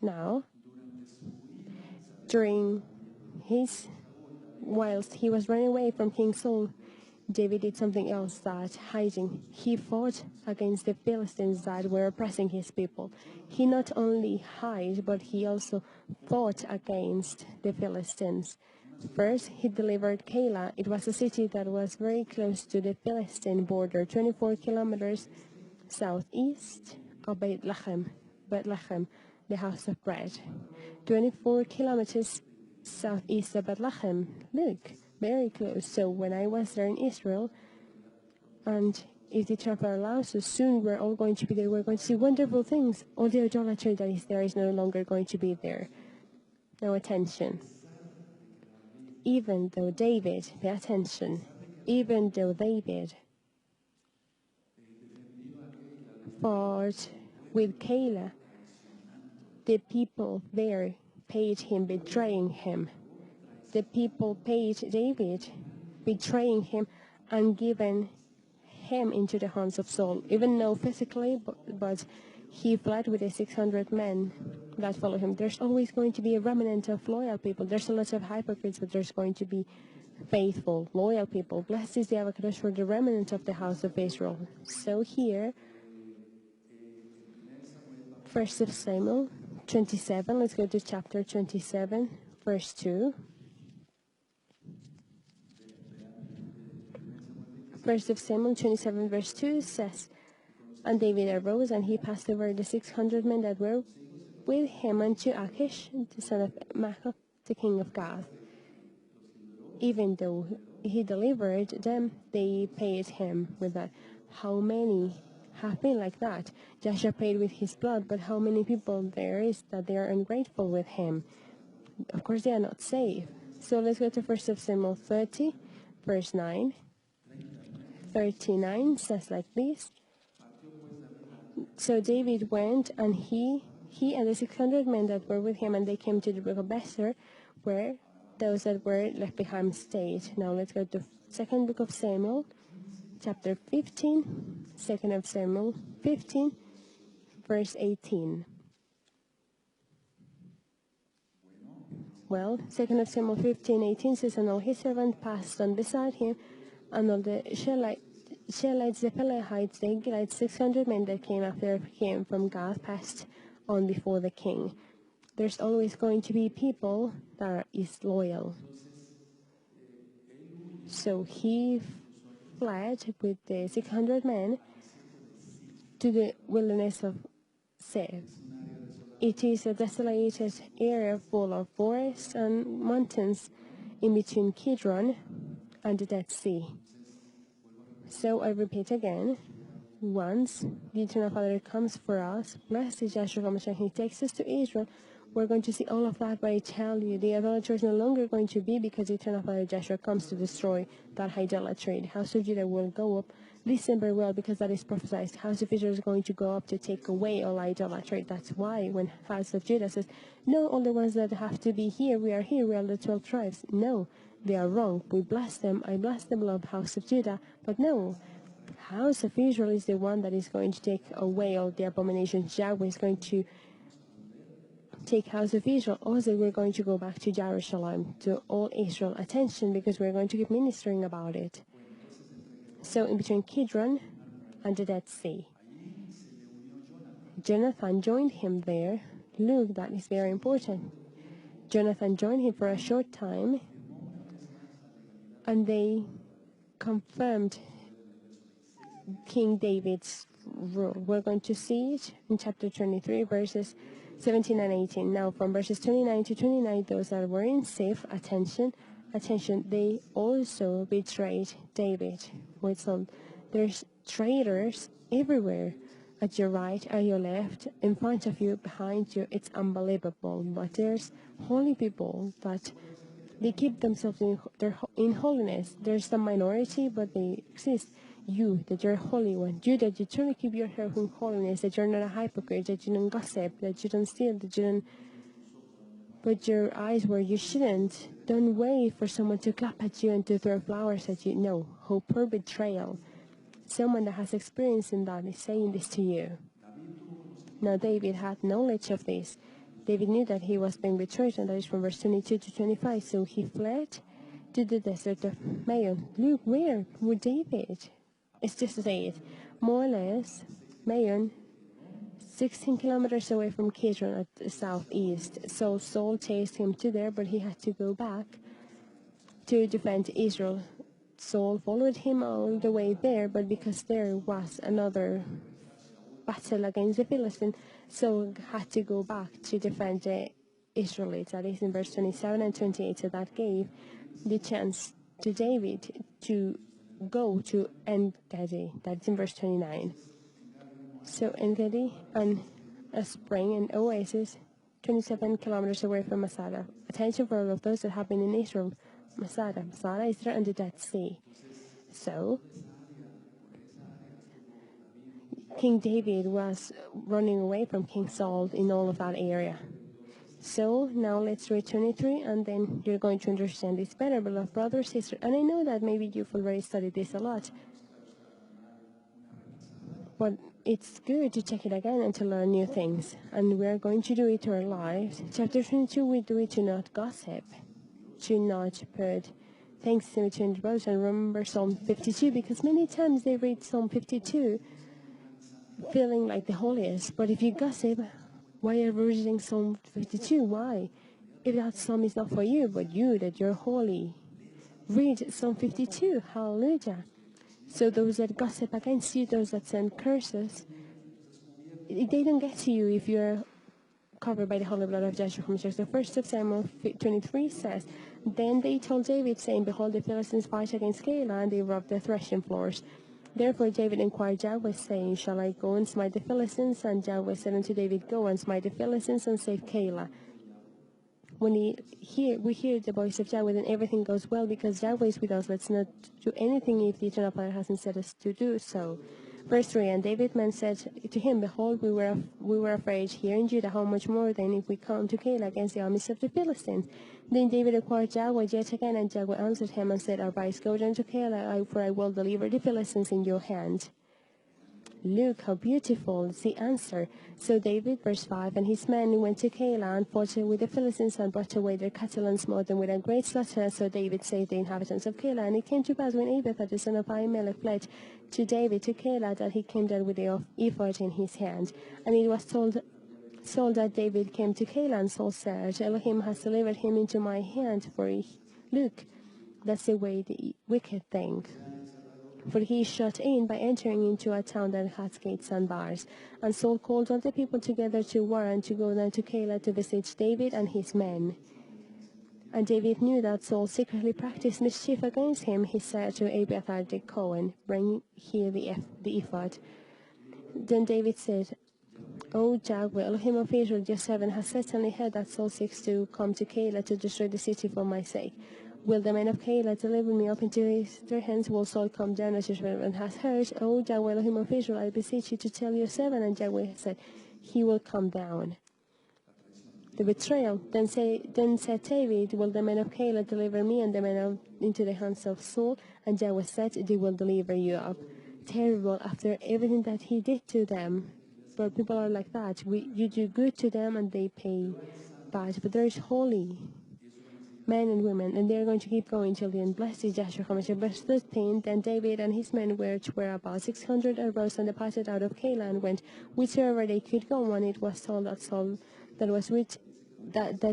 Now, whilst he was running away from King Saul, David did something else, that hiding. He fought against the Philistines that were oppressing his people. He not only hid, but he also fought against the Philistines. First, he delivered Keilah. It was a city that was very close to the Philistine border, 24 kilometers southeast of Bethlehem, the house of bread. 24 kilometers southeast of Bethlehem. Look, very close. So when I was there in Israel, and if the traveler allows us, soon we're all going to be there. We're going to see wonderful things. All the idolatry that is there is no longer going to be there. Now attention. Even though David, pay attention, even though David fought with Keilah, the people there paid him, betraying him. The people paid David, betraying him and giving him into the hands of Saul, even though physically, but he fled with the 600 men that followed him. There's always going to be a remnant of loyal people. There's a lot of hypocrites, but there's going to be faithful, loyal people. Blessed is the Avakadosh for the remnant of the house of Israel. So here, 1st of Samuel 27, let's go to chapter 27, verse 2. 1st of Samuel 27, verse 2 says, and David arose, and he passed over the 600 men that were with him unto Achish, the son of Maachah, the king of Gath. Even though he delivered them, they paid him with that. How many have been like that? Joshua paid with his blood, but how many people there is that they are ungrateful with him? Of course, they are not saved. So let's go to 1st of Samuel 30, verse 9. 39 says like this. So David went, and he and the 600 men that were with him, and they came to the brook of Besser, where those that were left behind stayed. Now let's go to 2nd book of Samuel, chapter 15, 2nd of Samuel 15, verse 18. Well, 2nd of Samuel 15:18 says, and all his servants passed on beside him, and all the Shelites, the Pelethites, the Gilites, 600 men that came after him from Gath passed on before the king. There's always going to be people that is loyal. So he fled with the 600 men to the wilderness of Seth. It is a desolated area full of forests and mountains in between Kidron and the Dead Sea. So I repeat again, once the Eternal Father comes for us, blessed is Yahshua HaMashiach, he takes us to Israel, we're going to see all of that, but I tell you, the idolatry is no longer going to be because the Eternal Father Joshua comes to destroy that idolatry. The house of Judah will go up. Listen very well, because that is prophesied. House of Israel is going to go up to take away all idolatry. That's why when house of Judah says, no, all the ones that have to be here, we are the 12 tribes. No, they are wrong. We bless them. I bless the beloved house of Judah. But no, house of Israel is the one that is going to take away all the abominations. Yahweh is going to take house of Israel. Also, we're going to go back to Jerusalem, to all Israel. Attention, because we're going to keep ministering about it. So in between Kidron and the Dead Sea, Jonathan joined him there. Look, that is very important. Jonathan joined him for a short time, and they confirmed King David's rule. We're going to see it in chapter 23, verses 17 and 18. Now, from verses 29 to 29, those that were in safe, attention, they also betrayed David. So there's traitors everywhere, at your right, at your left, in front of you, behind you. It's unbelievable. But there's holy people that they keep themselves in holiness. There's some minority, but they exist. You, that you're a holy one. You, that you truly keep yourself in holiness, that you're not a hypocrite, that you don't gossip, that you don't steal, that you don't put your eyes where you shouldn't. Don't wait for someone to clap at you and to throw flowers at you. No, hope for betrayal. Someone that has experience in that is saying this to you. Now, David had knowledge of this. David knew that he was being betrayed, and that is from verse 22 to 25. So he fled to the desert of Maon. Look, where? With David. It's just to say it. More or less, Maon, 16 kilometers away from Kidron at the southeast. So Saul chased him to there, but he had to go back to defend Israel. Saul followed him all the way there, but because there was another battle against the Philistines, Saul had to go back to defend the Israelites. That is in verse 27 and 28. So that gave the chance to David to go to En-Gedi. That's in verse 29. So En-Gedi and a spring and oasis, 27 kilometers away from Masada. Attention for all of those that have been in Israel. Masada is there, and the Dead Sea. So King David was running away from King Saul in all of that area. So now let's read 23, and then you're going to understand this better, beloved brother, sister. And I know that maybe you've already studied this a lot, but it's good to check it again and to learn new things. And we're going to do it to our lives. Chapter 22, we do it to not gossip, to not put things in between the brothers. And remember Psalm 52, because many times they read Psalm 52 feeling like the holiest. But if you gossip, why are you reading Psalm 52? Why? If that psalm is not for you, but you, that you're holy, read Psalm 52. Hallelujah. So those that gossip against you, those that send curses, they don't get to you if you're covered by the holy blood of Joshua HaMashiach. So 1 Samuel 23 says, Then they told David, saying, Behold, the Philistines fight against Keilah, and they robbed the threshing floors. Therefore David inquired Yahweh, saying, Shall I go and smite the Philistines? And Yahweh said unto David, Go and smite the Philistines and save Keilah. When we hear the voice of Yahweh, then everything goes well, because Yahweh is with us. Let's not do anything if the Eternal Father hasn't said us to do so. Verse 3, And David man said to him, Behold, we were afraid here in Judah, how much more then if we come to Keilah against the armies of the Philistines? Then David inquired Yahweh yet again, and Yahweh answered him and said, Arise, go down to Keilah, for I will deliver the Philistines in your hand. Look how beautiful is the answer. So David, verse 5, and his men went to Keilah and fought with the Philistines and brought away their cattle and smote them with a great slaughter. So David saved the inhabitants of Keilah. And it came to pass when Abiathar the son of Ahimelech fled to David to Keilah that he came down with the ephod in his hand. And it was told Saul that David came to Keilah, and Saul said, Elohim has delivered him into my hand, for look, that's the way the wicked think. For he shut in by entering into a town that has gates and bars. And Saul called all the people together to war and to go down to Keilah to visit David and his men. And David knew that Saul secretly practiced mischief against him. He said to Abiathar the Cohen, bring here the ephod. Then David said, O Yahweh, Elohim of Israel, your servant has certainly heard that Saul seeks to come to Keilah to destroy the city for my sake. Will the men of Keilah deliver me up into their hands? Will Saul come down as your servant has heard? O Yahweh, Elohim of Israel, I beseech you to tell your servant. And Yahweh said, he will come down. The betrayal. Then said David, will the men of Keilah deliver me and the men into the hands of Saul? And Yahweh said, they will deliver you up. Terrible after everything that he did to them. But people are like that. You do good to them and they pay bad. But there is holy men and women, and they are going to keep going till the end. Blessed is Joshua HaMashiach. Verse 13, then David and his men, which were about 600, arose and departed out of Keilah and went whithersoever they could go. And it was told that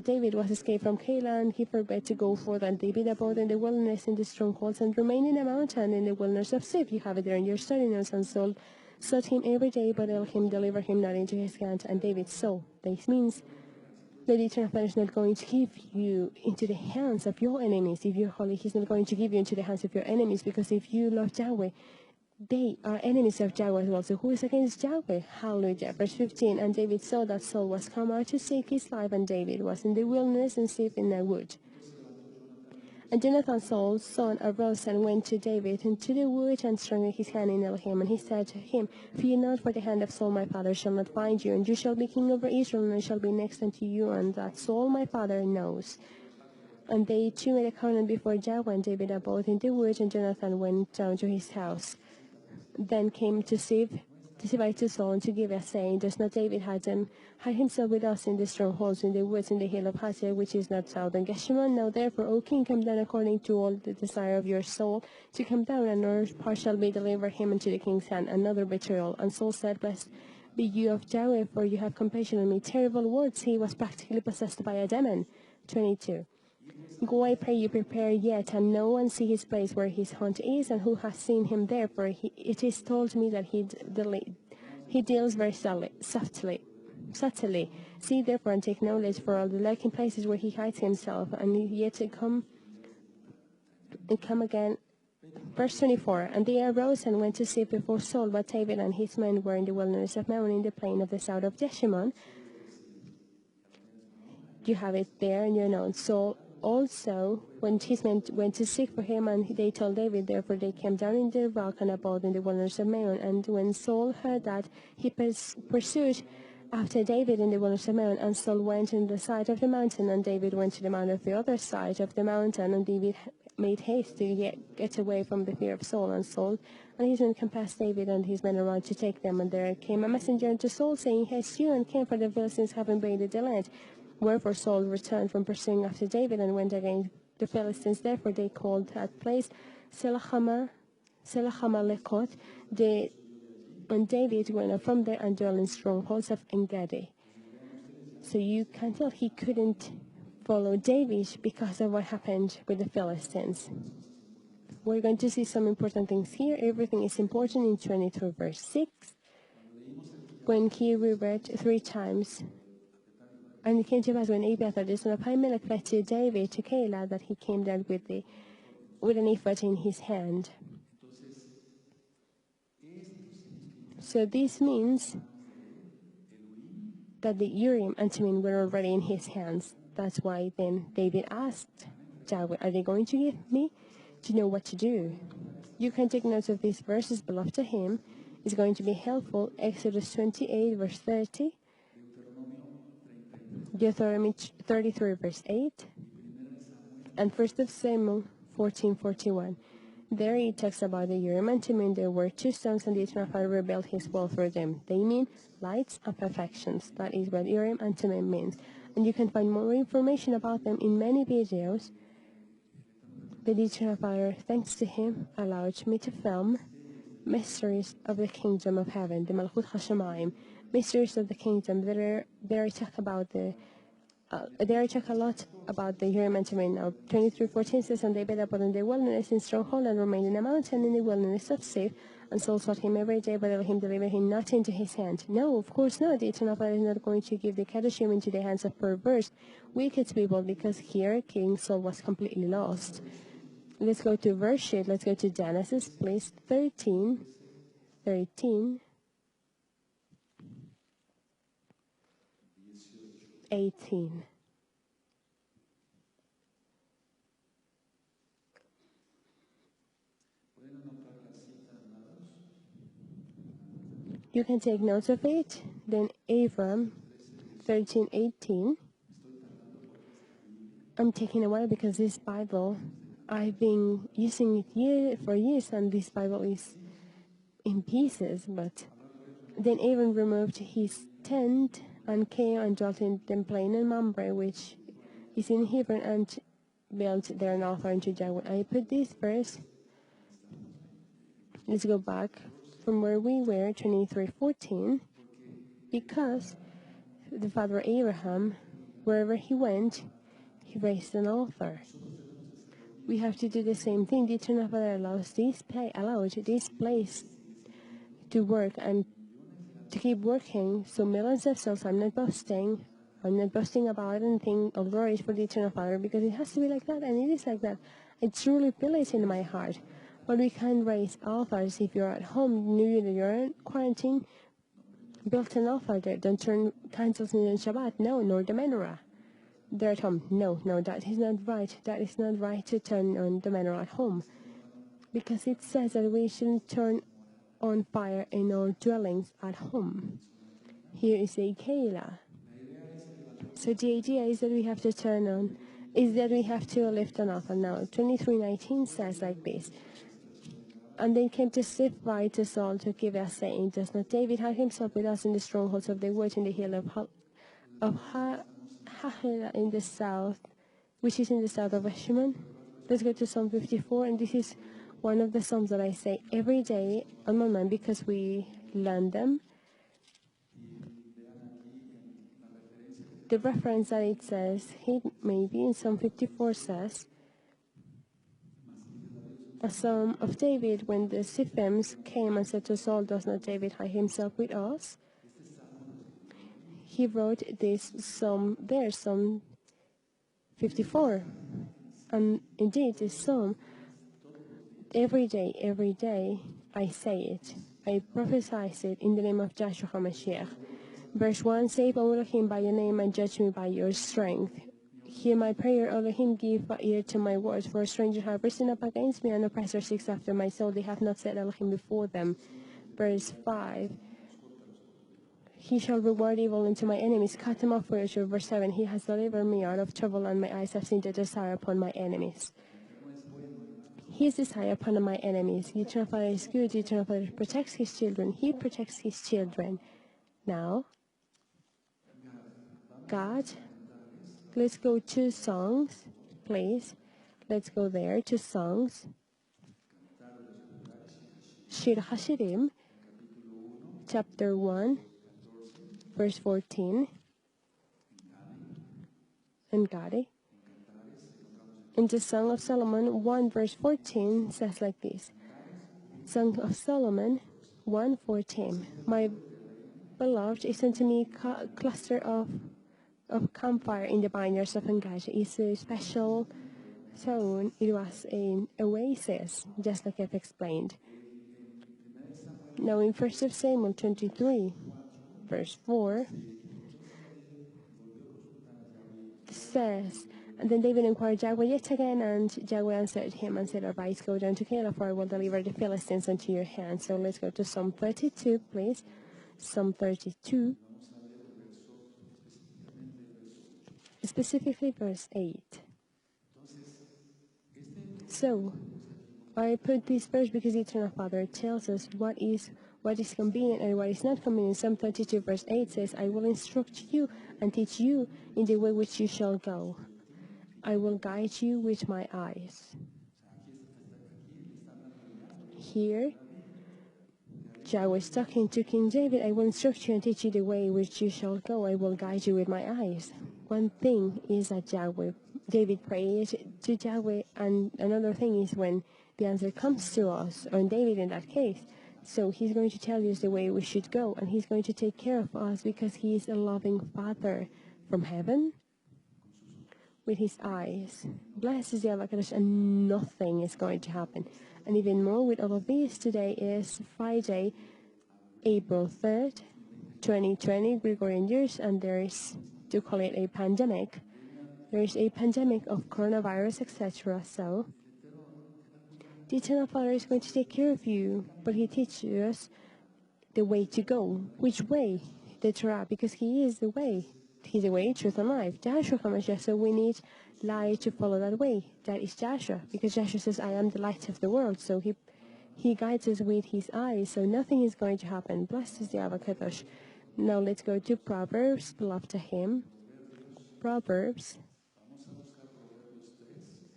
David was escaped from Keilah, and he forbade to go forth. And David abode in the wilderness in the strongholds and remained in a mountain in the wilderness of Ziph. You have it there in your study notes. And Saul sought him every day, but Elohim delivered him not into his hand. And David saw. This means that the eternal Father is not going to give you into the hands of your enemies. If you're holy, he's not going to give you into the hands of your enemies, because if you love Yahweh, they are enemies of Yahweh as well. So who is against Yahweh? Hallelujah. Verse 15, and David saw that Saul was come out to seek his life, and David was in the wilderness and sleep in a wood. And Jonathan, Saul's son, arose and went to David into the wood and strengthened his hand in Elohim. And he said to him, fear not, for the hand of Saul my father shall not find you, and you shall be king over Israel, and I shall be next unto you, and that Saul my father knows. And they two made a covenant before Yahweh, and David abode in the wood, and Jonathan went down to his house. Then came to Sivai to Saul and to Gibeah, saying, does not David hide himself with us in the strongholds, in the woods, in the hill of Hazir, which is not south and Geshemon? Now therefore, O king, come down according to all the desire of your soul, to come down, and our part shall be delivered him into the king's hand. Another betrayal. And Saul said, blessed be you of Yahweh, for you have compassion on me. Terrible words. He was practically possessed by a demon. 22. Go, I pray you, prepare yet, and know and see his place where his haunt is, and who has seen him there, for it is told me that he deals very subtly. See therefore and take knowledge for all the lurking places where he hides himself, and yet to come again. Verse 24, and they arose and went to see before Saul, but David and his men were in the wilderness of Maon in the plain of the south of Jeshimon. You have it there in your notes. Saul also, when his men went to seek for him, and they told David, therefore they came down in the rock and abode in the wilderness of Maon. And when Saul heard that, he pursued after David in the wilderness of Maon, and Saul went in the side of the mountain, and David went to the mount of the other side of the mountain, and David made haste to get away from the fear of Saul. And Saul and his men compassed David and his men around to take them, and there came a messenger unto Saul, saying, haste you, and came, for the Philistines have invaded the land. Wherefore Saul returned from pursuing after David and went against the Philistines. Therefore they called that place Selachama Lekot. And David went up from there and dwelt in strongholds of Engedi. So you can tell he couldn't follow David because of what happened with the Philistines. We're going to see some important things here. Everything is important in 22 verse 6. When he reread 3 times, and it came to pass when Abiathar the son of Ahimelech fled to David to Keilah, that he came down with an ephod in his hand. So this means that the Urim and Thummim were already in his hands. That's why then David asked Yahweh, are they going to give me to know what to do? You can take notes of these verses, beloved to him. It's going to be helpful. Exodus 28 verse 30. Deuteronomy 33 verse 8, and 1 Samuel 14:41. There it talks about the Urim and Thummim. There were two stones, and the Eternal Father rebuilt his wall for them. They mean lights and perfections. That is what Urim and Thummim means. And you can find more information about them in many videos. The Eternal Father, thanks to him, allowed me to film Mysteries of the Kingdom of Heaven, the Malchut HaShamayim, Mysteries of the Kingdom. There I talk about there I talk a lot about the Urim and Thummim. Now, 23:14 says, "And they built upon the wilderness in stronghold and remained in a mountain in the wilderness of Sif, and Saul sought him every day, but Elohim delivered him not into his hand." No, of course not. The Eternal Father is not going to give the Kedoshim into the hands of perverse, wicked people, because here King Saul was completely lost. Let's go to verse sheet. Let's go to Genesis, please. 13. 18. You can take notes of it. Then Abram, 13:18. I'm taking a while because this Bible, I've been using it for years, and this Bible is in pieces. But then Abram removed his tent and came and dwelt in the plain in Mamre, which is in Hebron, and built there an altar unto Yahweh. I put this verse. Let's go back from where we were, 23:14, because the father Abraham, wherever he went, he raised an altar. We have to do the same thing. The Eternal Father allowed this place to work and to keep working. So millions of souls, I'm not boasting about anything of glory for the Eternal Father, because it has to be like that, and it is like that. I truly feel it in my heart. But we can raise altars. If you're at home, you're in quarantine, build an altar there. Don't turn candles in Shabbat. No, nor the menorah. They're at home. No, that is not right. That is not right to turn on the menorah at home. Because it says that we shouldn't turn on fire in our dwellings at home. Here is a Keilah. So the idea is that we have to lift an altar. Now, 23:19 says like this. And they came to Sifai to Saul to give us, saying, "Does not David hide himself with us in the strongholds of the wood in the hill of Hachilah in the south, which is in the south of Heshbon?" Let's go to Psalm 54, and this is one of the psalms that I say every day on my mind because we learn them. The reference that it says, maybe in Psalm 54 says, a psalm of David when the Siphims came and said to Saul, "Does not David hide himself with us?" He wrote this psalm there, Psalm 54. And indeed, this psalm, every day, I say it. I prophesy it in the name of Joshua HaMashiach. Verse 1, "Save, O Elohim, by your name, and judge me by your strength. Hear my prayer, O Elohim, give ear to my words. For strangers have risen up against me, and oppressors seek after my soul. They have not set Elohim before them." Verse 5, "He shall reward evil unto my enemies, cut them off for your sure." Verse 7, "He has delivered me out of trouble, and my eyes have seen the desire upon my enemies." His desire upon my enemies. The Eternal Father is good. The Eternal Father protects his children. He protects his children. Now, God, let's go to songs, please. Let's go there to songs. Shir HaShirim, chapter 1, verse 14. And Gadi. In the Song of Solomon 1, verse 14 says like this. Song of Solomon 1:14. "My beloved is unto me a cluster of campfire in the vineyards of Engage." It's a special zone. It was an oasis, just like I've explained. Now in 1 Samuel 23, verse 4, says, "And then David inquired Yahweh yet again, and Yahweh answered him and said, Arise, go down to Keilah, for I will deliver the Philistines into your hand." So let's go to Psalm 32, please. Psalm 32, specifically verse 8. So, I put this verse because the Eternal Father tells us what is convenient and what is not convenient. Psalm 32 verse 8 says, I will instruct you and teach you in the way which you shall go. I will guide you with my eyes. Here, Yahweh is talking to King David, I will instruct you and teach you the way which you shall go. I will guide you with my eyes. One thing is that David prayed to Yahweh, and another thing is when the answer comes to us, or David in that case. So he's going to tell us the way we should go, and he's going to take care of us because he is a loving Father from heaven with his eyes. Blessed is the Avakadosh, and nothing is going to happen. And even more with all of this, today is Friday, April 3rd, 2020, Gregorian years, and there is, to call it a pandemic, there is a pandemic of coronavirus, etc. So, the Eternal Father is going to take care of you, but he teaches us the way to go. Which way? The Torah, because he is the way. He's the way, truth, and life. Joshua HaMashiach, so we need light to follow that way. That is Joshua, because Joshua says, I am the light of the world. So he guides us with his eyes, so nothing is going to happen. Blessed is the Avakadosh. Now let's go to Proverbs, beloved to him. Proverbs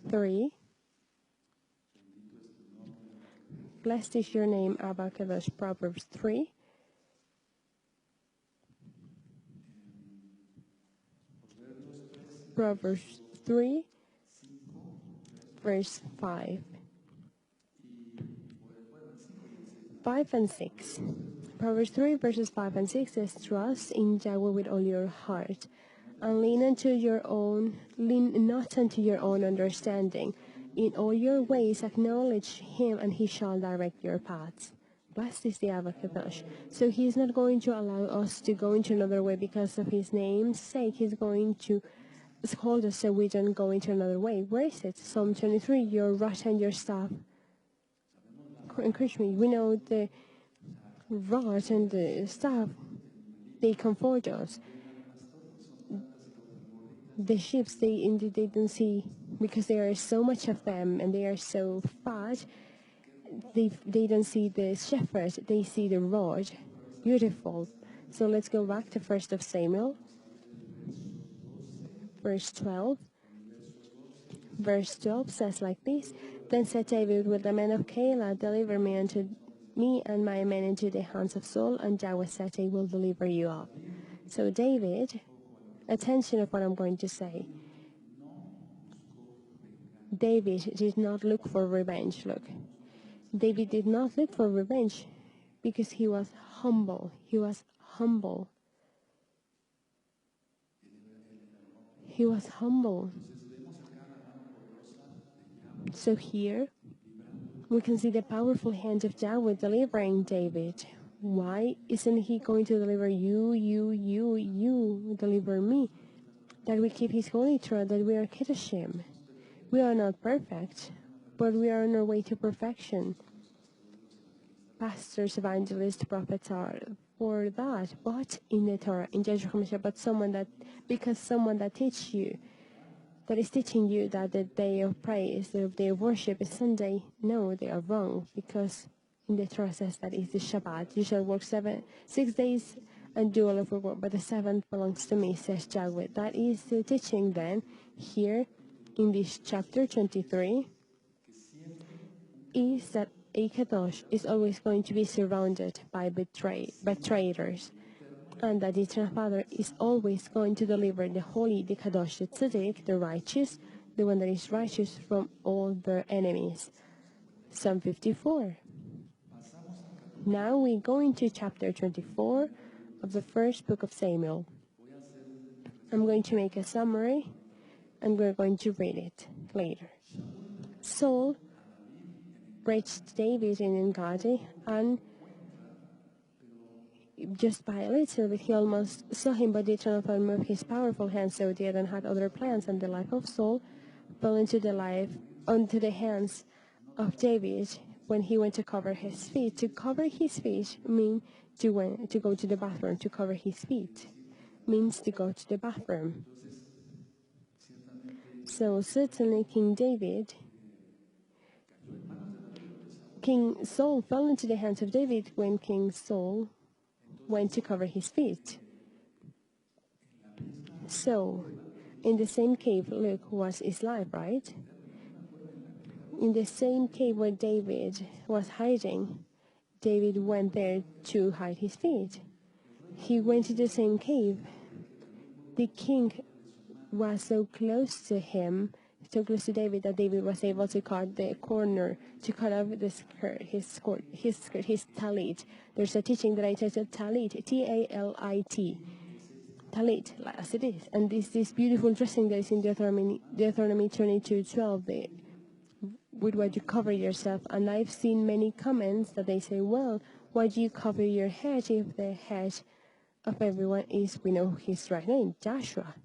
3. Blessed is your name, Avakadosh. Proverbs 3. Proverbs 3, verse 5. 5 and 6. Proverbs 3, verses 5 and 6 says, Trust in Yahweh with all your heart, and lean not unto your own understanding. In all your ways acknowledge him, and he shall direct your paths. Blessed is the Avakadosh. So he is not going to allow us to go into another way because of his name's sake. He's going to hold us so we don't go into another way. Where is it? Psalm 23, your rod and your staff encourage me. We know the rod and the staff, they comfort us. The sheep, they don't see, because there are so much of them and they are so fat, they don't see the shepherd, they see the rod. Beautiful. So let's go back to 1 Samuel, verse 12. Verse 12 says like this, Then said David, Will the men of Keilah deliver me and my men into the hands of Saul? And Yahweh said, I will deliver you up. So David, attention of what I'm going to say. David did not look for revenge. Look, David did not look for revenge because he was humble. He was humble. He was humble. So here, we can see the powerful hand of Yahweh delivering David. Why isn't he going to deliver you, deliver me? That we keep his holy Torah, that we are Kedoshim. We are not perfect, but we are on our way to perfection. Pastors, evangelists, prophets are for that, but in the Torah, in Yeshua HaMashiach, but someone that teaches you, that is teaching you that the day of praise, the day of worship is Sunday. No, they are wrong, because in the Torah says that it's the Shabbat. You shall work 6 days and do all of your work, but the seventh belongs to me, says Yahweh. That is the teaching then here in this chapter 23, is that a Kadosh is always going to be surrounded by betrayers, and that the Eternal Father is always going to deliver the holy, the Kadosh, the Tzedek, the righteous, the one that is righteous from all their enemies. Psalm 54. Now we go into chapter 24 of the first book of Samuel. I'm going to make a summary, and we're going to read it later. Saul reached David in Engadi, and just by a little bit, he almost saw him, but the Eternal Father moved his powerful hand, so the Adon had other plans, and the life of Saul fell onto the hands of David when he went to cover his feet. To cover his feet means to go to the bathroom. To cover his feet means to go to the bathroom. So certainly King David King Saul fell into the hands of David when King Saul went to cover his feet. So, in the same cave, Luke was his life, right? In the same cave where David was hiding, David went there to hide his feet. He went to the same cave. The king was so close to him, so close to David, that David was able to cut the corner, to cut off the skirt, his talit. There's a teaching that I titled Talit, T-A-L-I-T. Talit, as it is. And this beautiful dressing that is in Deuteronomy 22:12, with what you cover yourself. And I've seen many comments that they say, well, why do you cover your head if the head of everyone is, we know his right name, Joshua?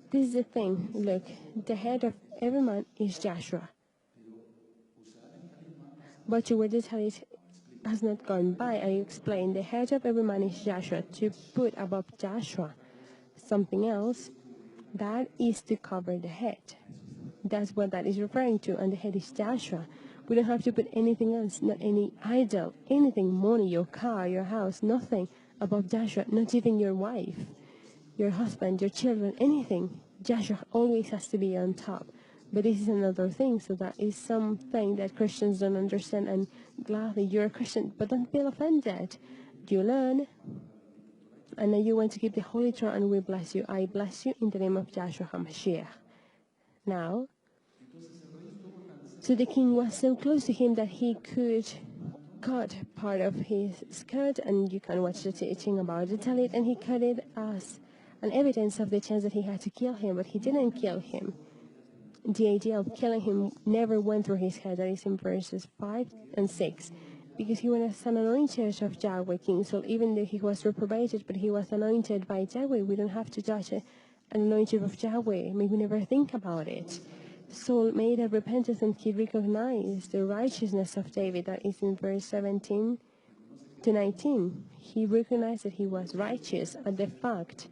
This is the thing, look, the head of every man is Joshua. But to where the talit has not gone by, I explained the head of every man is Joshua. To put above Joshua something else, that is to cover the head. That's what that is referring to, and the head is Joshua. We don't have to put anything else, not any idol, anything, money, your car, your house, nothing above Joshua, not even your wife, your husband, your children, anything. Joshua always has to be on top. But this is another thing, so that is something that Christians don't understand, and gladly you're a Christian, but don't feel offended. You learn, and then you want to keep the Holy Torah, and we bless you. I bless you in the name of Joshua HaMashiach. Now, so the king was so close to him that he could cut part of his skirt, and you can watch the teaching about the talit, and he cut it as an evidence of the chance that he had to kill him, but he didn't kill him. The idea of killing him never went through his head. That is in verses 5 and 6. Because he was an anointed of Yahweh, King Saul, even though he was reprobated, but he was anointed by Yahweh. We don't have to touch an anointed of Yahweh. Maybe we never think about it. Saul made a repentance, and he recognized the righteousness of David. That is in verse 17 to 19. He recognized that he was righteous, and the fact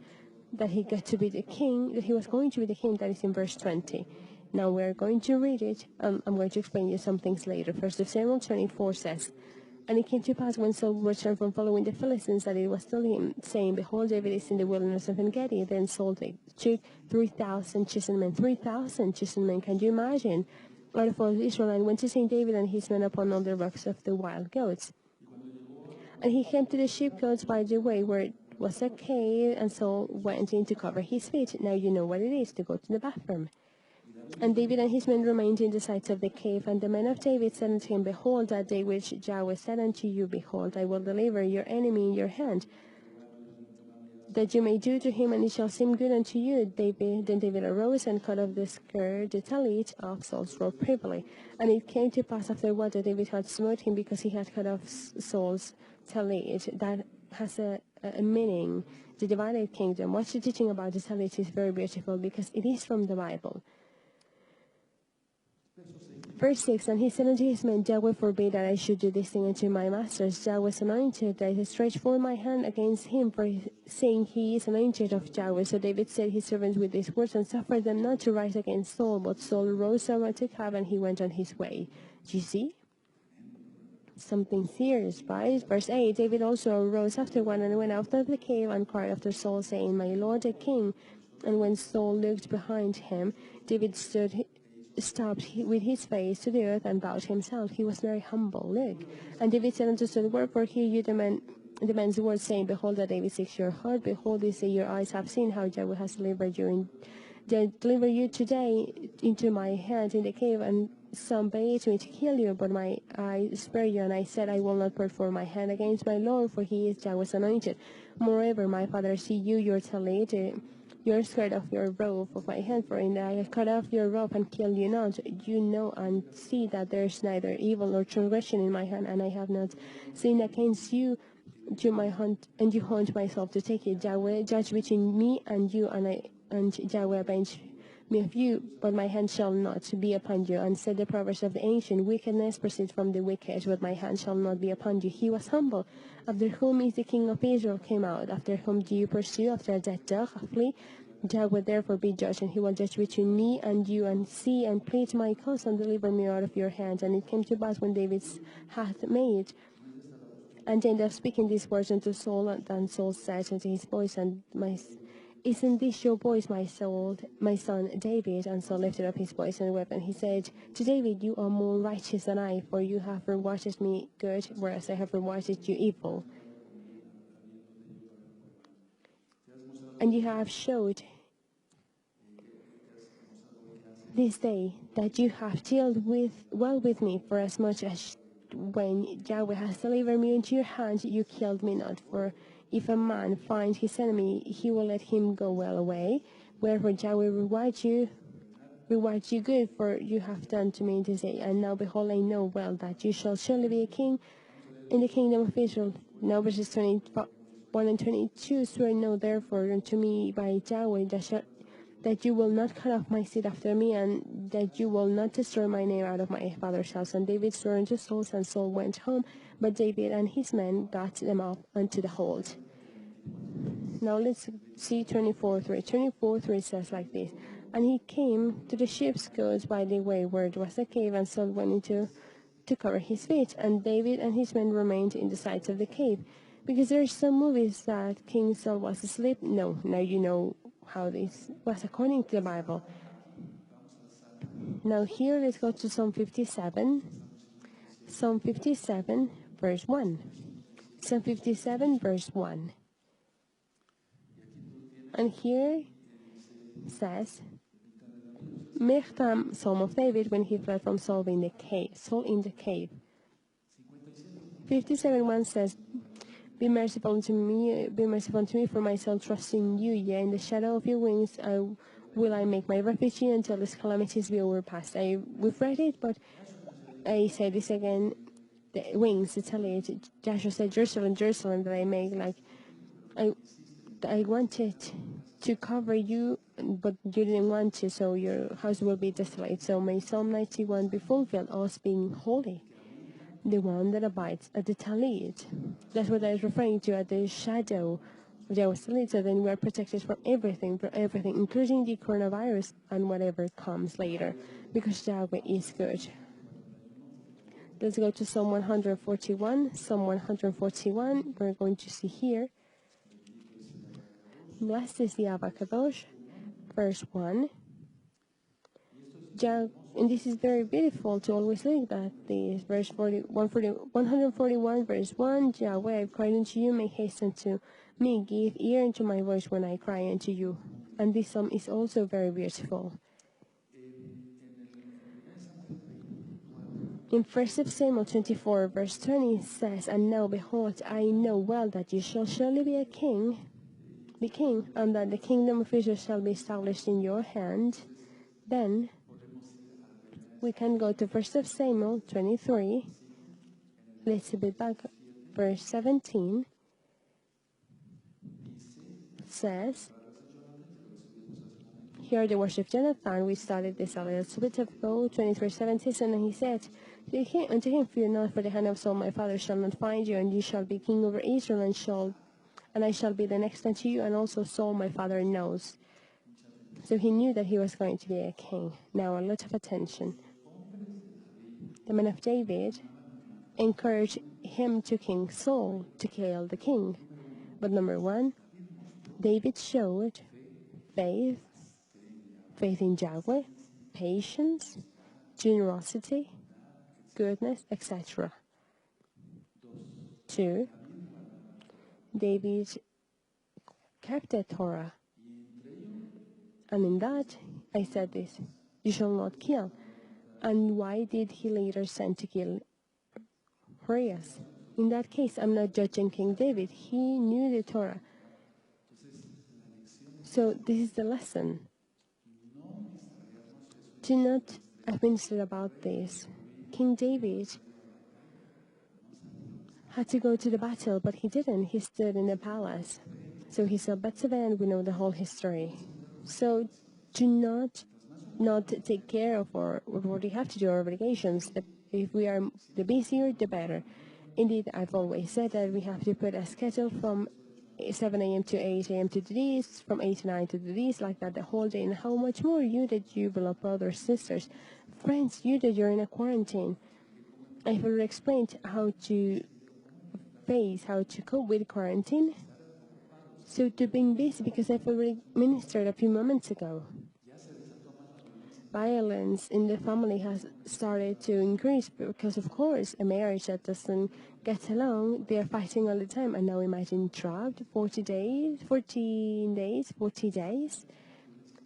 that he got to be the king, that he was going to be the king, that is in verse 20. Now we're going to read it, and I'm going to explain you some things later. First of Samuel 24 says, and it came to pass when Saul returned from following the Philistines that it was still him, saying, behold, David is in the wilderness of En-gedi. Then Saul took 3,000 chosen men. 3,000 chosen men, can you imagine? Out of all Israel, and went to St. David and his men upon all the rocks of the wild goats. And he came to the sheepcotes by the way, where it was a cave, and Saul went in to cover his feet. Now you know what it is to go to the bathroom. And David and his men remained in the sides of the cave. And the men of David said unto him, behold, that day which Yahweh said unto you, behold, I will deliver your enemy in your hand, that you may do to him, and it shall seem good unto you. Then David arose and cut off the skirt, the talit of Saul's robe privily. And it came to pass afterward that David had smote him, because he had cut off Saul's talit. That has a meaning, the divided kingdom. What's the teaching about the talit is very beautiful, because it is from the Bible. Verse 6, and he said unto his men, Yahweh forbid that I should do this thing unto my masters. Yahweh's anointed, that I stretch forth my hand against him, for saying he is anointed of Yahweh. So David said his servants with these words, and suffered them not to rise against Saul. But Saul rose up and took Ahab, and he went on his way. Do you see? Something serious, right? Verse 8, David also arose afterward and went out of the cave and cried after Saul, saying, my lord the king. And when Saul looked behind him, David stopped with his face to the earth and bowed himself. He was very humble. Look. And David said unto Saul, wherefore hear you the man's words, saying, behold, that David seeks your heart. Behold, this day your eyes have seen how Yahweh has delivered you today into my hand in the cave, and some bade me to kill you, but I spared you, and I said, I will not put forth my hand against my Lord, for he is Yahweh's anointed. Moreover, my father, see you your talit, your skirt of your robe of my hand, for in I have cut off your robe and killed you not. You know and see that there is neither evil nor transgression in my hand, and I have not sinned against you to my hunt, and you hunt myself to take it. Yahweh judge between me and you, and Yahweh avenge me of you, but my hand shall not be upon you. And said the Proverbs of the ancient, wickedness proceeds from the wicked, but my hand shall not be upon you. He was humble. After whom is the king of Israel came out? After whom do you pursue? After that dog, flee? Yahweh therefore be judge, and he will judge between me and you, and see and plead my cause, and deliver me out of your hand. And it came to pass when David hath made and ended up speaking these words unto Saul, and Saul said unto his voice, isn't this your voice, my son David? And Saul lifted up his voice and wept, and he said to David, you are more righteous than I, for you have rewarded me good, whereas I have rewarded you evil. And you have showed this day that you have dealt well with me, for as much as when Yahweh has delivered me into your hand, you killed me not. For if a man find his enemy, he will let him go well away. Wherefore Yahweh reward you good, for you have done to me this day. And now behold, I know well that you shall surely be a king in the kingdom of Israel. Now verses 21 and 22, swear no therefore unto me by Yahweh that you will not cut off my seed after me, and that you will not destroy my name out of my father's house. And David swore unto Saul, and Saul went home, but David and his men got them up unto the hold. Now let's see 24:3. 24:3 says like this: And he came to the sheep's goats by the way where it was a cave, and Saul went into to cover his feet, and David and his men remained in the sides of the cave. Because there's some movies that King Saul was asleep. No, now you know how this was according to the Bible. Now here, let's go to Psalm 57. Psalm 57, verse 1. Psalm 57, verse 1. And here says, Mechtam, Psalm of David, when he fled from Saul in the cave. Saul in the cave. 57:1 says, Be merciful unto me, for my soul trusts in you. Yea, in the shadow of your wings will I make my refuge until these calamities be overpassed. We've read it, but I say this again. The wings, it's Joshua said, Jerusalem, Jerusalem, that I make like I wanted to cover you, but you didn't want to, so your house will be desolate. So may Psalm 91 be fulfilled, us being holy. The one that abides at the talit. That's what I was referring to, at the shadow of Yahweh's talit. So then we are protected from everything, including the coronavirus and whatever comes later, because Yahweh is good. Let's go to Psalm 141. Psalm 141, we're going to see here. Blessed is the Kadosh, verse 1. And this is very beautiful to always look at this. Verse 141, verse 1. Yahweh, I cried unto you, make haste unto me, give ear unto my voice when I cry unto you. And this psalm is also very beautiful. In 1 Samuel 24, verse 20 says, And now behold, I know well that you shall surely be king, and that the kingdom of Israel shall be established in your hand. Then we can go to 1 Samuel 23. Let's be back. Verse 17 says, Here the words of Jonathan, we started this a little bit ago, 23:17, and he said, Unto him, fear not, for the hand of Saul my father shall not find you, and you shall be king over Israel, and I shall be the next unto you, and also Saul my father knows. So he knew that he was going to be a king. Now a lot of attention. The men of David encouraged him to King Saul to kill the king. But number one, David showed faith in Yahweh, patience, generosity, goodness, etc. 2, David kept the Torah. And in that, I said this, you shall not kill. And why did he later send to kill Urias? In that case, I'm not judging King David. He knew the Torah. So this is the lesson. Do not administer about this. King David had to go to the battle, but he didn't. He stood in the palace. So he saw Bathsheba, and we know the whole history. So do not take care of what we have to do, our obligations. If we are the busier, the better. Indeed, I've always said that we have to put a schedule from 7 a.m. to 8 a.m. to do this, from 8 to 9 to do this, like that the whole day. And how much more you that you beloved brothers, sisters, friends, you that you're in a quarantine. I've already explained how to face, how to cope with quarantine. So to being busy, because I've already ministered a few moments ago. Violence in the family has started to increase because, of course, a marriage that doesn't get along, they are fighting all the time. And now imagine trapped 40 days, 14 days, 40 days.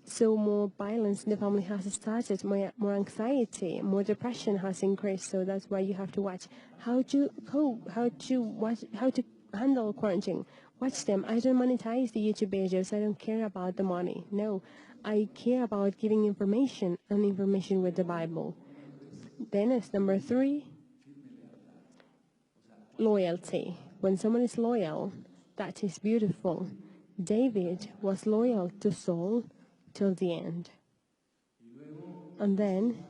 So more violence in the family has started, more anxiety, more depression has increased. So that's why you have to watch how to cope, how to handle quarantine. Watch them. I don't monetize the YouTube videos. I don't care about the money. No, I care about giving information and information with the Bible. Then as number 3, loyalty. When someone is loyal, that is beautiful. David was loyal to Saul till the end. And then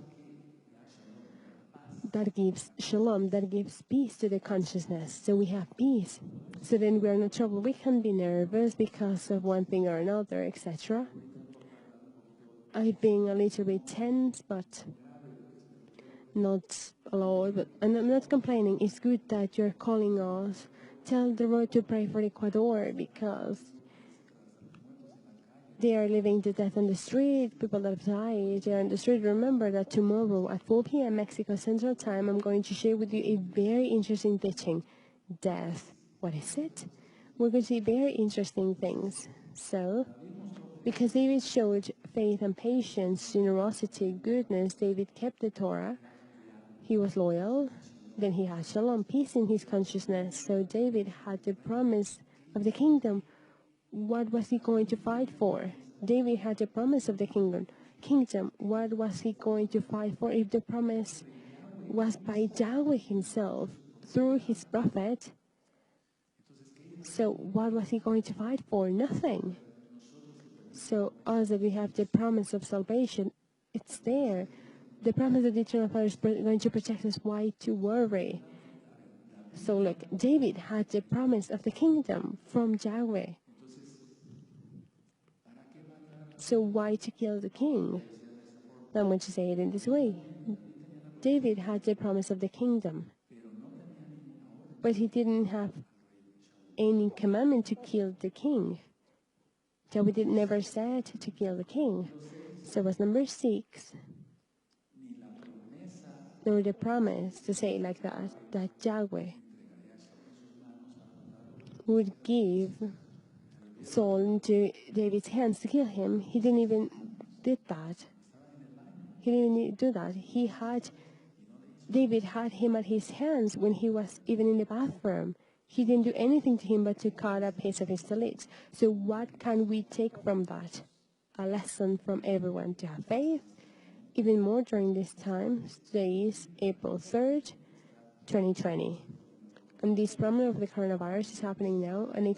that gives shalom, that gives peace to the consciousness. So we have peace. So then we're in trouble. We can be nervous because of one thing or another, etc. I've been a little bit tense, but not a lot. And I'm not complaining. It's good that you're calling us. Tell the Roeh to pray for Ecuador because they are living to death on the street. People that have died, they are on the street. Remember that tomorrow at 4 p.m. Mexico Central Time, I'm going to share with you a very interesting teaching. Death. What is it? We're going to see very interesting things. So, because David showed faith and patience, generosity, goodness, David kept the Torah. He was loyal. Then he had shalom, peace in his consciousness. So David had the promise of the kingdom. What was he going to fight for? David had the promise of the kingdom. What was he going to fight for if the promise was by Yahweh himself through his prophet? So what was he going to fight for? Nothing. So us that we have the promise of salvation, it's there. The promise of the eternal Father is going to protect us. Why to worry? So look, David had the promise of the kingdom from Yahweh. So why to kill the king? I'm going to say it in this way. David had the promise of the kingdom, but he didn't have any commandment to kill the king. David never said to kill the king. So was number 6. There was the promise to say it like that Yahweh would give Saul into David's hands to kill him. He didn't even did that. He didn't even do that. David had him at his hands when he was even in the bathroom. He didn't do anything to him but to cut a piece of his tallit. So what can we take from that? A lesson from everyone to have faith. Even more during this time. Today is April 3rd, 2020. And this problem of the coronavirus is happening now. An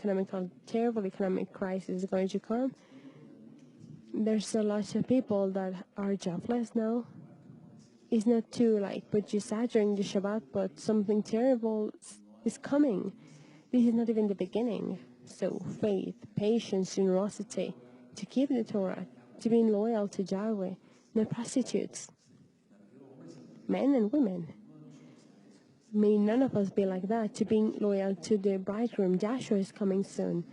terrible economic crisis is going to come. There's a lot of people that are jobless now. It's not to put you sad during the Shabbat, but something terrible is coming. This is not even the beginning. So faith, patience, generosity, to keep the Torah, to be loyal to Yahweh, no prostitutes, men and women. May none of us be like that, to being loyal to the bridegroom. Joshua is coming soon.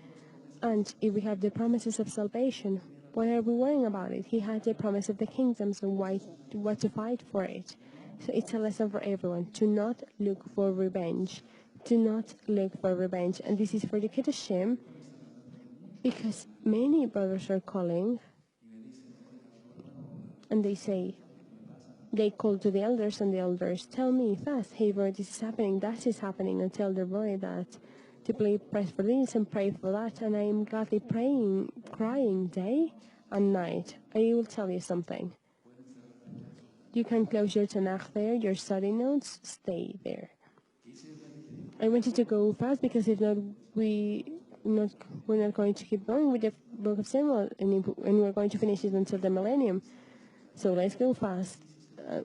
And if we have the promises of salvation, why are we worrying about it? He had the promise of the kingdom, so what to fight for it? So it's a lesson for everyone, to not look for revenge. Do not look for revenge. And this is for the Kedoshim, because many brothers are calling, and they call to the elders, and the elders tell me fast, hey, bro, this is happening, that is happening, and tell the boy that to pray for this and pray for that, and I am gladly praying, crying day and night. I will tell you something. You can close your Tanakh there, your study notes, stay there. I wanted to go fast because if not, we're not going to keep going with the book of Samuel, and we're going to finish it until the millennium. So let's go fast.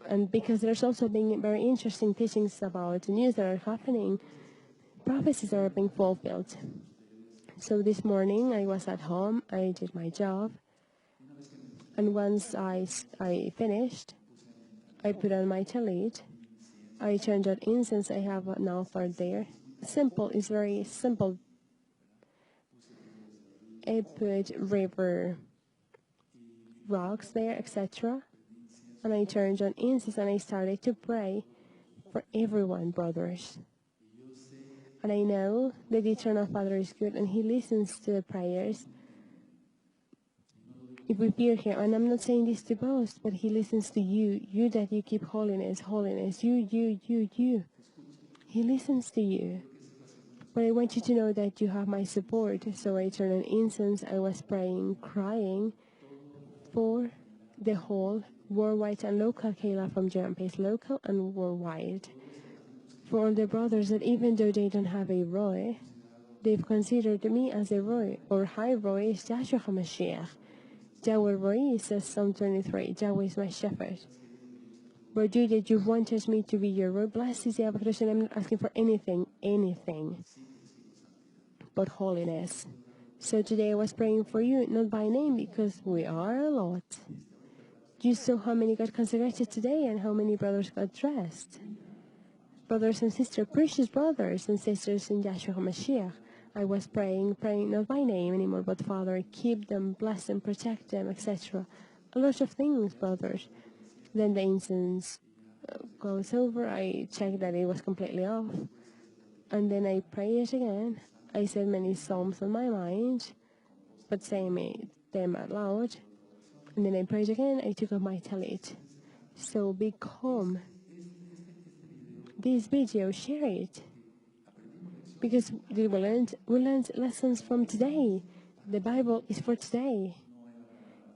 And because there's also been very interesting teachings about the news that are happening, prophecies are being fulfilled. So this morning I was at home, I did my job, and once I finished, I put on my tallit, I turned on incense. I have an altar there. Simple, it's very simple. I put river rocks there, etc. And I turned on incense and I started to pray for everyone, brothers. And I know that the Eternal Father is good and He listens to the prayers. If we fear Him, and I'm not saying this to boast, but He listens to you, you that you keep holiness, holiness, you. He listens to you. But I want you to know that you have my support. So I turned on incense, I was praying, crying for the whole worldwide and local Kayla from JMP's local and worldwide. For all the brothers that even though they don't have a Roeh, they've considered me as a Roeh, or High Roeh is Joshua HaMashiach. Yahweh Roeh says Psalm 23, Yahweh is my shepherd. But you that you wanted me to be your Roeh, blessed is the Abba, and I'm not asking for anything, but holiness. So today I was praying for you, not by name, because we are a lot. You saw how many got consecrated today and how many brothers got dressed. Brothers and sisters, precious brothers and sisters in Yahshua HaMashiach, I was praying not by name anymore, but Father, keep them, bless them, protect them, etc. A lot of things, brothers. Then the incense goes over, I checked that it was completely off. And then I prayed again. I said many psalms on my mind, but saying them out loud. And then I prayed again, I took off my tallit. So become this video, share it. Because we learned lessons from today. The Bible is for today.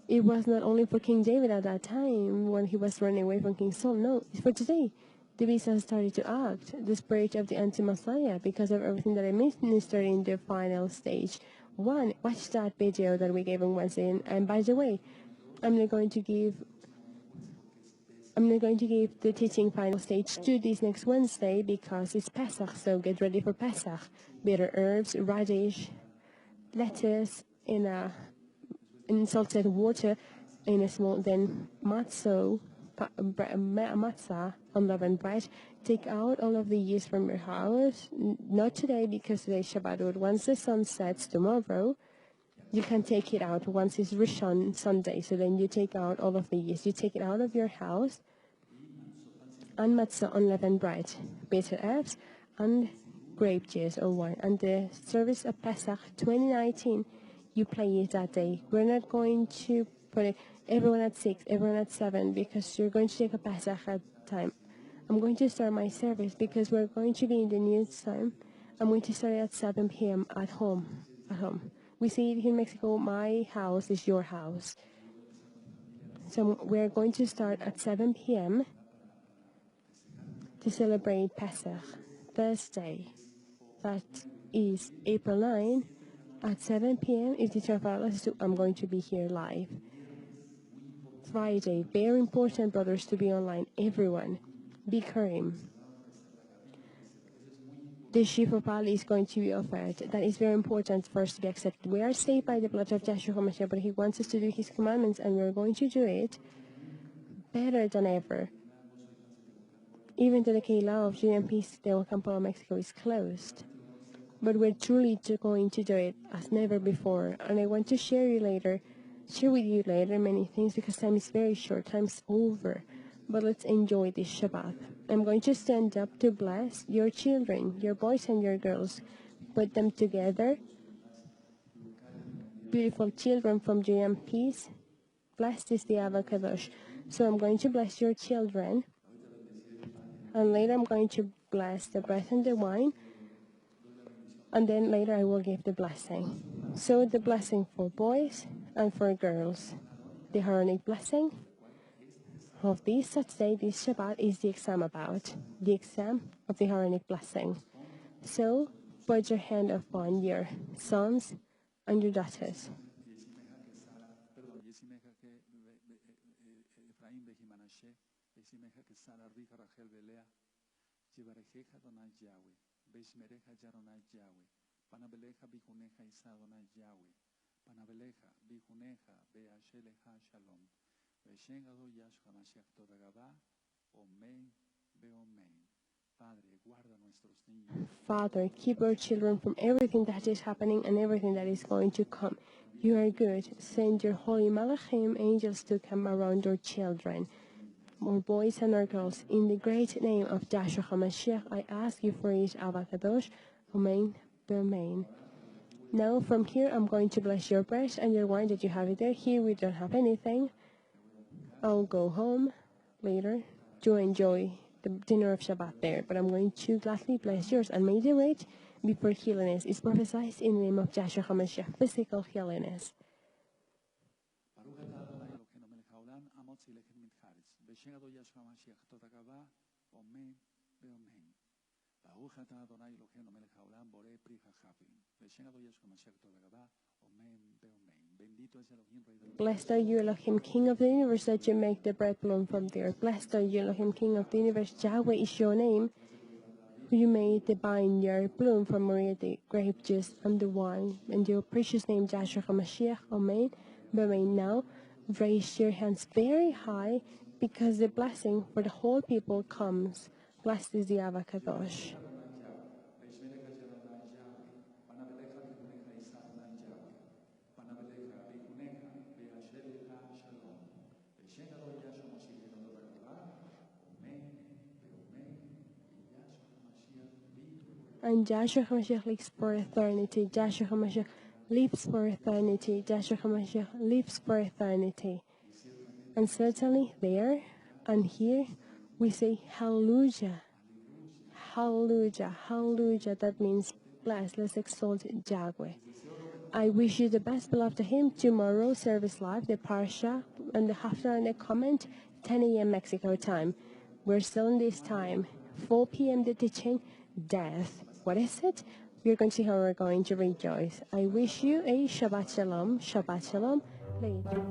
It was not only for King David at that time when he was running away from King Saul. No, it's for today. The beast has started to act, the spirit of the anti-Messiah, because of everything that I ministered in the final stage. One, watch that video that we gave on Wednesday. And by the way, I'm not going to give the teaching final stage 2 this next Wednesday because it's Pesach, so get ready for Pesach. Bitter herbs, radish, lettuce in salted water in a small, then matzah, unleavened bread. Take out all of the yeast from your house. Not today because today's Shabbat, but once the sun sets tomorrow, you can take it out once it's Rishon Sunday. So then you take out all of the yeast. You take it out of your house. And matzah, unleavened bread, bitter herbs, and grape juice or wine. And the service of Pesach 2019, you play it that day. We're not going to put it everyone at 6, everyone at 7, because you're going to take a Pesach at time. I'm going to start my service because we're going to be in the new time. I'm going to start at 7 p.m. at home. We say it here in Mexico, my house is your house. So we're going to start at 7 p.m. to celebrate Pesach, Thursday. That is April 9 at 7 p.m. If the Torah, I'm going to be here live. Friday, very important, brothers, to be online. Everyone, be Karim. The sheep of Ali is going to be offered. That is very important for us to be accepted. We are saved by the blood of Joshua HaMashiach, but He wants us to do His commandments, and we're going to do it better than ever. Even though the Keilah of GMP de Campo, Mexico is closed. But we're truly going to do it as never before. And I want to share with you later many things because time is very short, time's over. But let's enjoy this Shabbat. I'm going to stand up to bless your children, your boys and your girls. Put them together. Beautiful children from GMPs. Blessed is the Ava Kadosh. So I'm going to bless your children. And later I'm going to bless the bread and the wine. And then later I will give the blessing. So the blessing for boys and for girls. The Aaronic blessing of this Saturday, this Shabbat, is the exam about. The exam of the Aaronic blessing. So put your hand upon your sons and your daughters. Panabeleja bijuneja isadona Yahweh. Panabeleja bijuneja beasheleja shalom. Veshengado Yahshua Mashiach Todagaba. Omen beomen. Padre, guarda nuestros niños. Father, keep our children from everything that is happening and everything that is going to come. You are good. Send your holy malachim angels to come around your children, our boys and our girls. In the great name of Yahshua HaMashiach, I ask you for each Kadosh. Amen. Amen. Now from here, I'm going to bless your bread and your wine that you have it there. Here we don't have anything. I'll go home later to enjoy the dinner of Shabbat there, but I'm going to gladly bless yours. And may the rate be for healingness. It's prophesied in the name of Yahshua HaMashiach, physical healingness. Blessed are you, Elohim, King of the universe, that you make the bread bloom from the earth. Blessed are you, Elohim, King of the universe. Yahweh is your name. You made the vineyard bloom from Maria, the grape juice and the wine. In your precious name, Yahshua HaMashiach. Amen. Amen. Now, raise your hands very high, because the blessing for the whole people comes. Blessed is the Kadosh. And Yahshua HaMashiach lives for eternity. Yahshua HaMashiach lives for eternity. Yahshua HaMashiach lives for eternity. And certainly there and here we say hallelujah. Hallelujah. Hallelujah. That means bless. Let's exalt Yahweh. I wish you the best, beloved him. Tomorrow, service live, the Parsha and the Haftarah and the comment, 10 a.m. Mexico time. We're still in this time. 4 p.m. the teaching, death. What is it? We're going to see how we're going to rejoice. I wish you a Shabbat Shalom. Shabbat Shalom. Later.